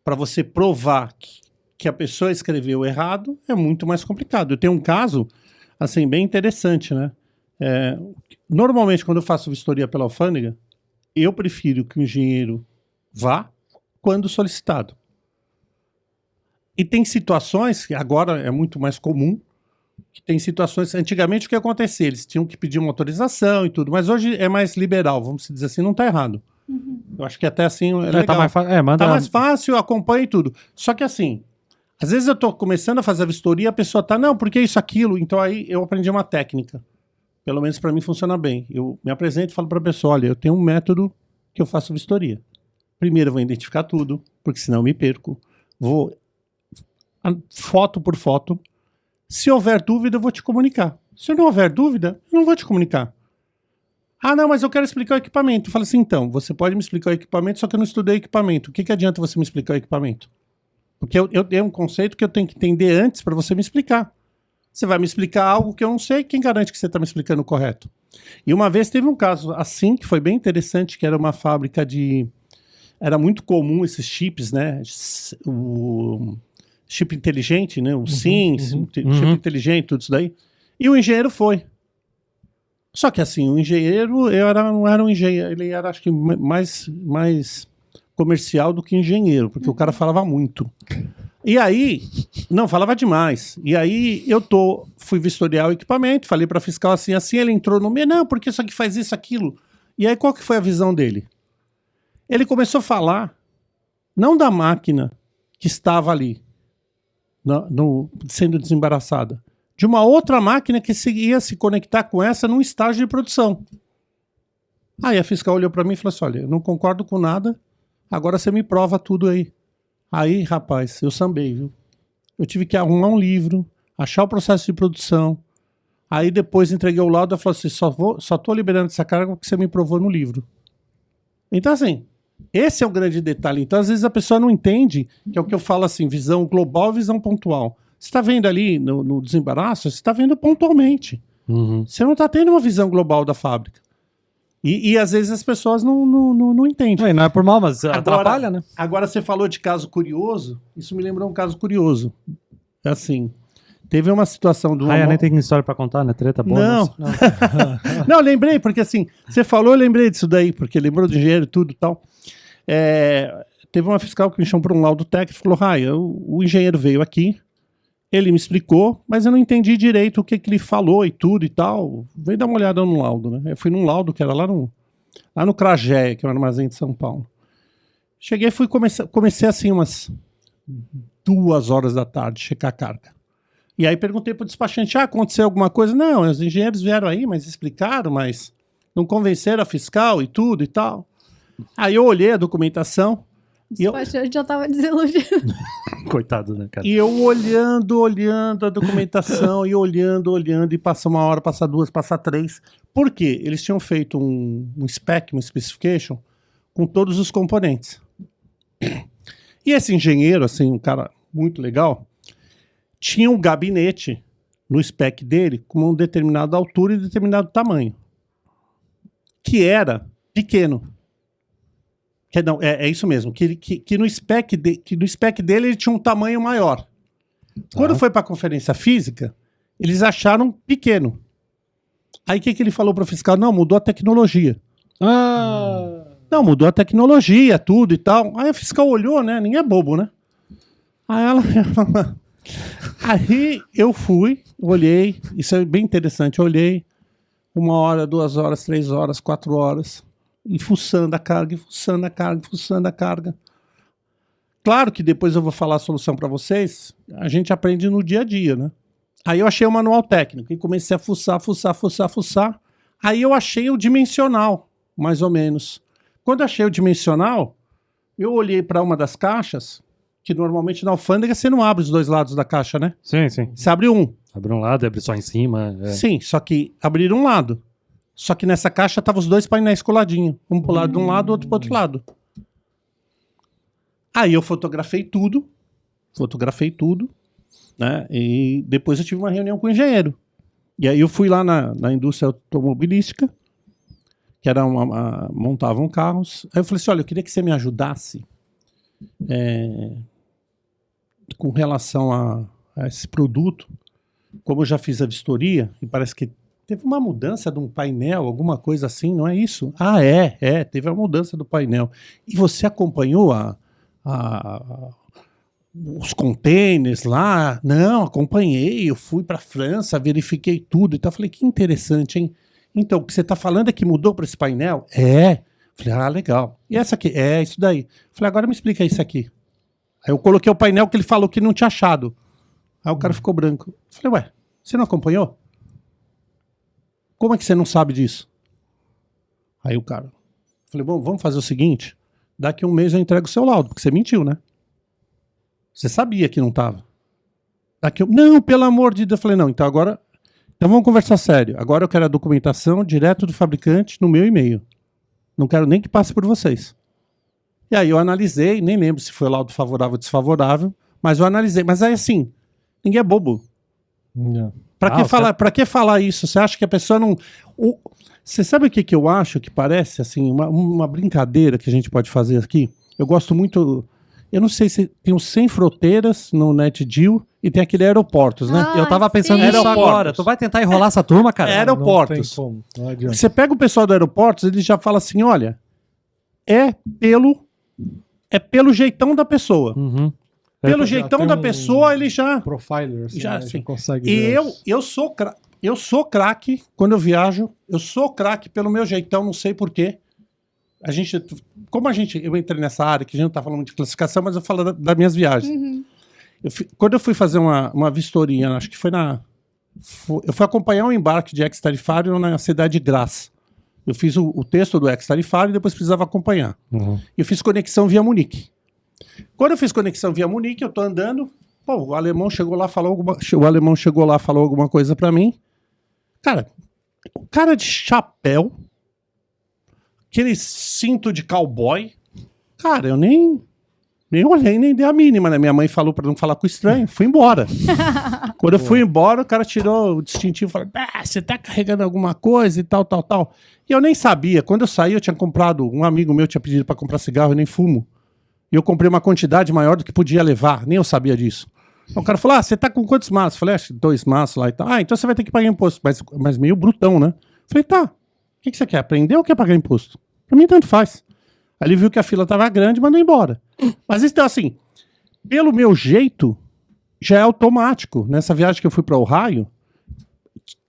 para você provar que a pessoa escreveu errado é muito mais complicado. Eu tenho um caso, assim, bem interessante, né? Normalmente, quando eu faço vistoria pela alfândega, eu prefiro que o engenheiro vá quando solicitado. E tem situações, que agora é muito mais comum, que tem situações... Antigamente, o que acontecia? Eles tinham que pedir uma autorização e tudo, mas hoje é mais liberal, vamos dizer assim, não está errado. Eu acho que até assim é legal. Tá mais fácil. Manda. Tá mais fácil, acompanha e tudo. Só que assim, às vezes eu tô começando a fazer a vistoria e a pessoa tá, não, porque isso, aquilo. Então aí eu aprendi uma técnica. Pelo menos para mim funciona bem. Eu me apresento e falo pra pessoa, olha, eu tenho um método que eu faço vistoria. Primeiro eu vou identificar tudo, porque senão eu me perco. Vou foto por foto. Se houver dúvida, eu vou te comunicar. Se não houver dúvida, eu não vou te comunicar. Ah, não, mas eu quero explicar o equipamento. Eu falei assim, então, você pode me explicar o equipamento, só que eu não estudei o equipamento. O que adianta você me explicar o equipamento? Porque eu tenho um conceito que eu tenho que entender antes para você me explicar. Você vai me explicar algo que eu não sei, quem garante que você está me explicando correto? E uma vez teve um caso assim, que foi bem interessante, que era uma fábrica de... Era muito comum esses chips, né? O chip inteligente, né? O SIMS, chip inteligente, tudo isso daí. E o engenheiro foi. Só que assim, o engenheiro, não era um engenheiro, ele era acho que mais comercial do que engenheiro, porque o cara falava muito. E aí, não, falava demais. E aí fui vistoriar o equipamento, falei para fiscal assim, ele entrou no meio, não, porque isso aqui faz isso, aquilo. E aí qual que foi a visão dele? Ele começou a falar, não da máquina que estava ali, sendo desembaraçada, de uma outra máquina que ia se conectar com essa num estágio de produção. Aí a fiscal olhou para mim e falou assim, olha, eu não concordo com nada, agora você me prova tudo aí. Aí, rapaz, eu sambei, viu? Eu tive que arrumar um livro, achar o processo de produção, aí depois entreguei o laudo e falei assim, só tô liberando essa carga porque você me provou no livro. Então assim, esse é o grande detalhe. Então às vezes a pessoa não entende, que é o que eu falo assim, visão global, visão pontual. Você está vendo ali no desembaraço, você está vendo pontualmente. Você não está tendo uma visão global da fábrica. E às vezes as pessoas não entendem. Não é por mal, mas atrapalha, né? Agora você falou de caso curioso, isso me lembrou um caso curioso. Assim, teve uma situação do... nem tem história pra contar, né? Treta boa. Não. Não, lembrei, porque assim, você falou, eu lembrei disso daí, porque lembrou do engenheiro e tudo e tal. Teve uma fiscal que me chamou para um laudo técnico e falou, o engenheiro veio aqui, ele me explicou, mas eu não entendi direito o que ele falou e tudo e tal. Veio dar uma olhada no laudo, né? Eu fui num laudo que era lá no Cragéia, que é um armazém de São Paulo. Cheguei, comecei assim umas 2 horas da tarde, checar a carga. E aí perguntei pro despachante, aconteceu alguma coisa? Não, os engenheiros vieram aí, mas explicaram, mas não convenceram a fiscal e tudo e tal. Aí eu olhei a documentação. O despachante já tava desiludido. Coitado, né, cara? E eu olhando a documentação, e olhando, e passa 1 hora, passa 2, passa 3. Por quê? Eles tinham feito um spec, uma specification, com todos os componentes. E esse engenheiro, assim, um cara muito legal, tinha um gabinete no spec dele com uma determinada altura e determinado tamanho, que era pequeno. Não, é isso mesmo, que no spec dele ele tinha um tamanho maior. Quando foi para a conferência física, eles acharam pequeno. Aí o que ele falou para o fiscal? Não, mudou a tecnologia. Não, mudou a tecnologia, tudo e tal. Aí a fiscal olhou, né? Ninguém é bobo, né? Aí eu fui, olhei, isso é bem interessante, eu olhei 1 hora, 2 horas, 3 horas, 4 horas, e fuçando a carga, fuçando a carga. Claro que depois eu vou falar a solução para vocês, a gente aprende no dia a dia, né? Aí eu achei o manual técnico e comecei a fuçar. Aí eu achei o dimensional, mais ou menos. Quando eu achei o dimensional, eu olhei para uma das caixas, que normalmente na alfândega você não abre os 2 lados da caixa, né? Sim. Você abre um. Abre um lado e abre só em cima. Sim, só que abrir um lado. Só que nessa caixa estavam os 2 painéis coladinhos. Um pro lado de um lado, outro pro outro lado. Aí eu fotografei tudo, né? E depois eu tive uma reunião com o engenheiro. E aí eu fui lá na indústria automobilística, que era montavam carros. Aí eu falei assim, olha, eu queria que você me ajudasse com relação a esse produto. Como eu já fiz a vistoria, e parece que teve uma mudança de um painel, alguma coisa assim, não é isso? Teve a mudança do painel. E você acompanhou os containers lá? Não, acompanhei, eu fui para a França, verifiquei tudo e tal. Falei, que interessante, hein? Então, o que você está falando é que mudou para esse painel? Falei, legal. E essa aqui? Isso daí. Falei, agora me explica isso aqui. Aí eu coloquei o painel que ele falou que não tinha achado. Aí o cara ficou branco. Falei, você não acompanhou? Como é que você não sabe disso? Aí o cara... Falei, bom, vamos fazer o seguinte, daqui 1 mês eu entrego o seu laudo, porque você mentiu, né? Você sabia que não estava. Não, pelo amor de Deus. Eu falei, não, então agora Então vamos conversar sério. Agora eu quero a documentação direto do fabricante no meu e-mail. Não quero nem que passe por vocês. E aí eu analisei, nem lembro se foi laudo favorável ou desfavorável, mas eu analisei. Mas aí assim, ninguém é bobo. Yeah. Pra que falar isso? Você acha que a pessoa não... Você sabe o que eu acho que parece, assim, uma brincadeira que a gente pode fazer aqui? Eu gosto muito... Eu não sei se tem os Sem Fronteiras no NetDeal e tem aquele Aeroportos, né? Eu tava pensando sim. nisso Aeroportos. agora. Tu vai tentar enrolar essa turma, cara? Aeroportos. Não tem como, não adianta. Você pega o pessoal do Aeroportos, ele já fala assim, olha, é pelo jeitão da pessoa. Uhum. Pelo Já jeitão tem da um pessoa, ele já... Profiler, assim, Já, né? sim. Você consegue E ver eu sou craque quando eu viajo, eu sou craque pelo meu jeitão, não sei porquê. Eu entrei nessa área, que a gente não tá falando de classificação, mas eu falo das minhas viagens. Uhum. Quando eu fui fazer uma vistoria, acho que eu fui acompanhar um embarque de ex-tarifário na cidade de Graz. Eu fiz o texto do ex-tarifário e depois precisava acompanhar. Uhum. Eu fiz conexão via Munique. Quando eu fiz conexão via Munique, eu tô andando, pô, o alemão chegou lá, falou alguma coisa pra mim. Cara, o cara de chapéu, aquele cinto de cowboy, cara, eu nem olhei, nem dei a mínima, né? Minha mãe falou pra não falar com estranho, fui embora. Quando eu fui embora, o cara tirou o distintivo e falou, você tá carregando alguma coisa e tal. E eu nem sabia. Quando eu saí, eu tinha comprado, um amigo meu tinha pedido pra comprar cigarro, eu nem fumo. E eu comprei uma quantidade maior do que podia levar, nem eu sabia disso. Então, o cara falou, você tá com quantos maços? Eu falei, acho que 2 maços lá e tal. Então você vai ter que pagar imposto, mas meio brutão, né? Eu falei, tá, o que você quer, aprender ou quer pagar imposto? Pra mim tanto faz. Aí ele viu que a fila tava grande e mandou embora. Mas então assim, pelo meu jeito, já é automático. Nessa viagem que eu fui para Ohio,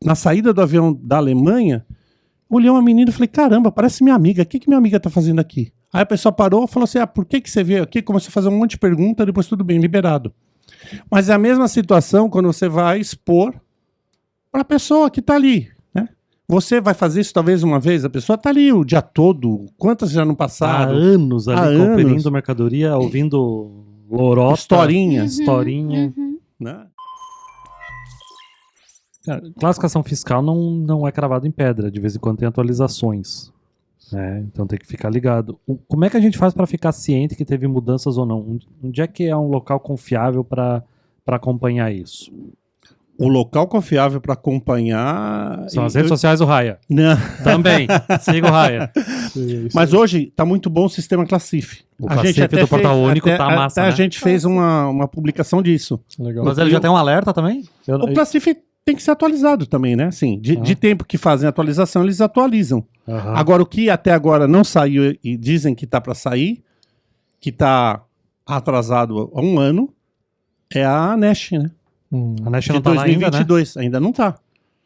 na saída do avião da Alemanha, olhei uma menina e falei, caramba, parece minha amiga, o que minha amiga tá fazendo aqui? Aí a pessoa parou e falou assim, por que você veio aqui? Começou a fazer um monte de pergunta, depois tudo bem, liberado. Mas é a mesma situação quando você vai expor para a pessoa que tá ali, né? Você vai fazer isso talvez uma vez, a pessoa tá ali o dia todo, quantas já não Há passaram? anos ali Há conferindo anos. mercadoria, ouvindo lorota. Historinha, Historinha. né? Cara, classificação fiscal não é cravado em pedra, de vez em quando tem atualizações. Né? Então tem que ficar ligado. Como é que a gente faz para ficar ciente que teve mudanças ou não? Onde é que é um local confiável para acompanhar isso? O local confiável para acompanhar... São as redes sociais do Raia. Não. Também. Siga o Raia. Mas hoje tá muito bom o sistema Classif. O Classif do Portal Único tá massa, até a né? gente fez uma publicação disso. Legal. Mas ele já tem um alerta também? O Classif tem que ser atualizado também, né? Assim, de tempo que fazem a atualização, eles atualizam. Aham. Agora, o que até agora não saiu e dizem que tá para sair, que tá atrasado há 1 ano, é a Nash, né? A Nash De não tá lá ainda, né? 2022, ainda não tá.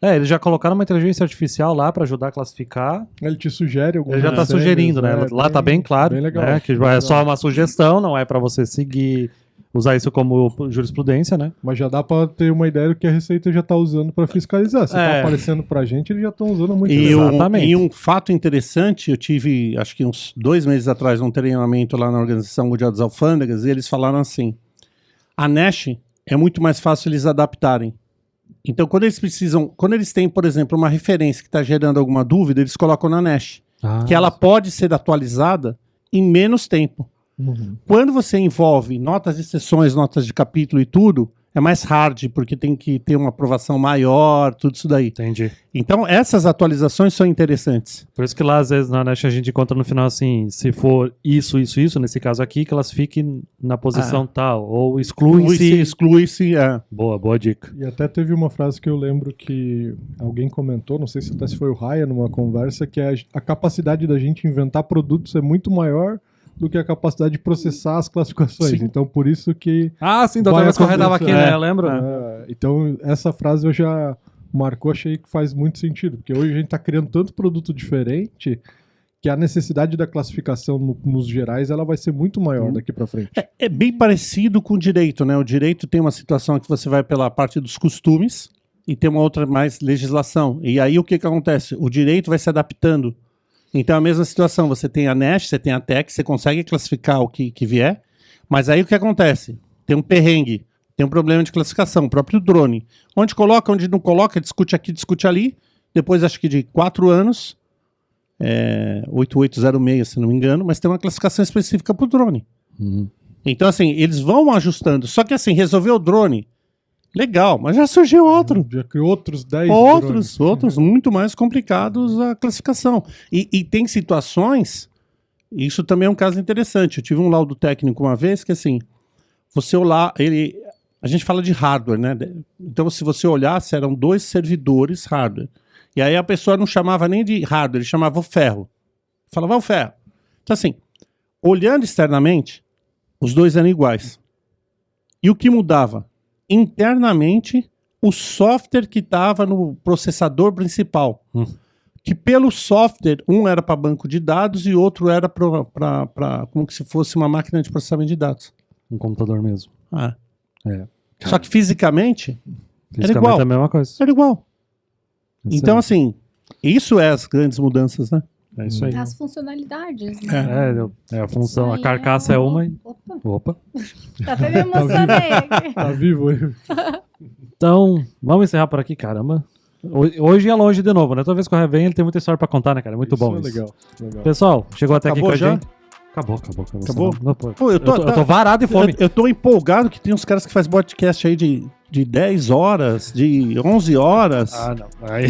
Eles já colocaram uma inteligência artificial lá para ajudar a classificar. Ele te sugere alguma Ele já tá coisa, sugerindo, né? Lá tá bem claro, bem legal. né? Que é só uma sugestão, não é para você seguir, usar isso como jurisprudência, né? Mas já dá pra ter uma ideia do que a Receita já tá usando pra fiscalizar. Se tá É. aparecendo pra gente, eles já estão usando há muito E tempo. Exatamente. e um fato interessante, eu tive, acho que uns 2 meses atrás, um treinamento lá na Organização Mundial das Alfândegas, e eles falaram assim, a Nash é muito mais fácil eles adaptarem. Então, quando eles têm, por exemplo, uma referência que está gerando alguma dúvida, eles colocam na Nash, que ela pode ser atualizada em menos tempo. Uhum. Quando você envolve notas de sessões, notas de capítulo e tudo, é mais hard, porque tem que ter uma aprovação maior, tudo isso daí. Entendi. Então, essas atualizações são interessantes. Por isso que lá, às vezes, na Nash a gente encontra no final assim, se for isso, nesse caso aqui, classifique na posição tal, ou exclui-se. Exclui-se, é. Boa dica. E até teve uma frase que eu lembro que alguém comentou, não sei se até se foi o Raya numa conversa, que a capacidade da gente inventar produtos é muito maior do que a capacidade de processar as classificações. Sim. Então, por isso que... Ah, sim, da outra Vai vez que eu tava aqui, acontecer, né? Eu lembro. então, essa frase eu já marcou, achei que faz muito sentido. Porque hoje a gente tá criando tanto produto diferente que a necessidade da classificação nos gerais ela vai ser muito maior daqui pra frente. É bem parecido com o direito, né? O direito tem uma situação que você vai pela parte dos costumes e tem uma outra mais legislação. E aí o que acontece? O direito vai se adaptando. Então é a mesma situação, você tem a Nash, você tem a TEC, você consegue classificar o que vier, mas aí o que acontece? Tem um perrengue. tem um problema de classificação, o próprio drone. Onde coloca, onde não coloca, discute aqui, discute ali. Depois, acho que de 4 anos, 8806, se não me engano, mas tem uma classificação específica para o drone. Então, assim, eles vão ajustando. Só que, assim, resolveu o drone, legal, mas já surgiu outro. Já criou outros 10 Outros muito mais complicados a classificação. E tem situações, isso também é um caso interessante. Eu tive um laudo técnico uma vez que, assim, a gente fala de hardware, né? Então, se você olhasse, eram 2 servidores hardware. E aí a pessoa não chamava nem de hardware, ele chamava o ferro. Falava o ferro. Então, assim, olhando externamente, os 2 eram iguais. E o que mudava? Internamente, o software que estava no processador principal. Que pelo software, um era para banco de dados e outro era para como se fosse uma máquina de processamento de dados. Um computador mesmo. Só que fisicamente Fisicamente é a mesma coisa. era igual. Isso Então, aí. assim, isso é as grandes mudanças, né? É isso aí. As funcionalidades, né? É a função, a Isso aí carcaça é uma e... Opa, Opa. até me emocionei aqui. Tá vivo aí. Então, vamos encerrar por aqui, caramba. Hoje é longe de novo, né? Toda vez que o Ré vem, ele tem muita história pra contar, né, cara? Muito bom isso. Legal. Pessoal, chegou até Acabou aqui com já? a gente. Acabou. Acabou? Não, pô. Pô, Eu tô varado de fome. Eu tô empolgado que tem uns caras que fazem podcast aí de 10 horas, de 11 horas. Não. Aí...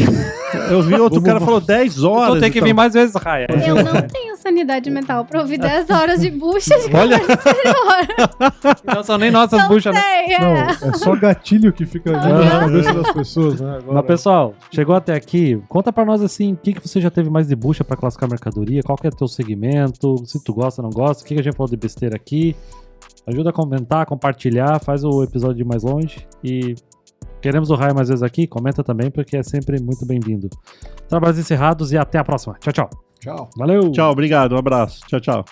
Eu vi outro cara falou 10 horas. Então tem que vir mais vezes, Raia. Eu não tenho sanidade mental pra ouvir 10 horas de bucha de Olha. conversa exterior. Não são nem nossas Não buchas, né? sei, Não, é só gatilho que fica ali na cabeça das pessoas, né? Agora, Mas, pessoal, chegou até aqui. Conta pra nós, assim, o que você já teve mais de bucha pra classificar mercadoria? Qual que é o teu segmento? Se tu gosta ou não gosta? O que a gente falou de besteira aqui? Ajuda a comentar, compartilhar, faz o episódio ir mais longe. E queremos o Raia mais vezes aqui. Comenta também, porque é sempre muito bem-vindo. Trabalhos encerrados e até a próxima. Tchau, tchau. Tchau. Valeu! Tchau, obrigado, um abraço. Tchau, tchau.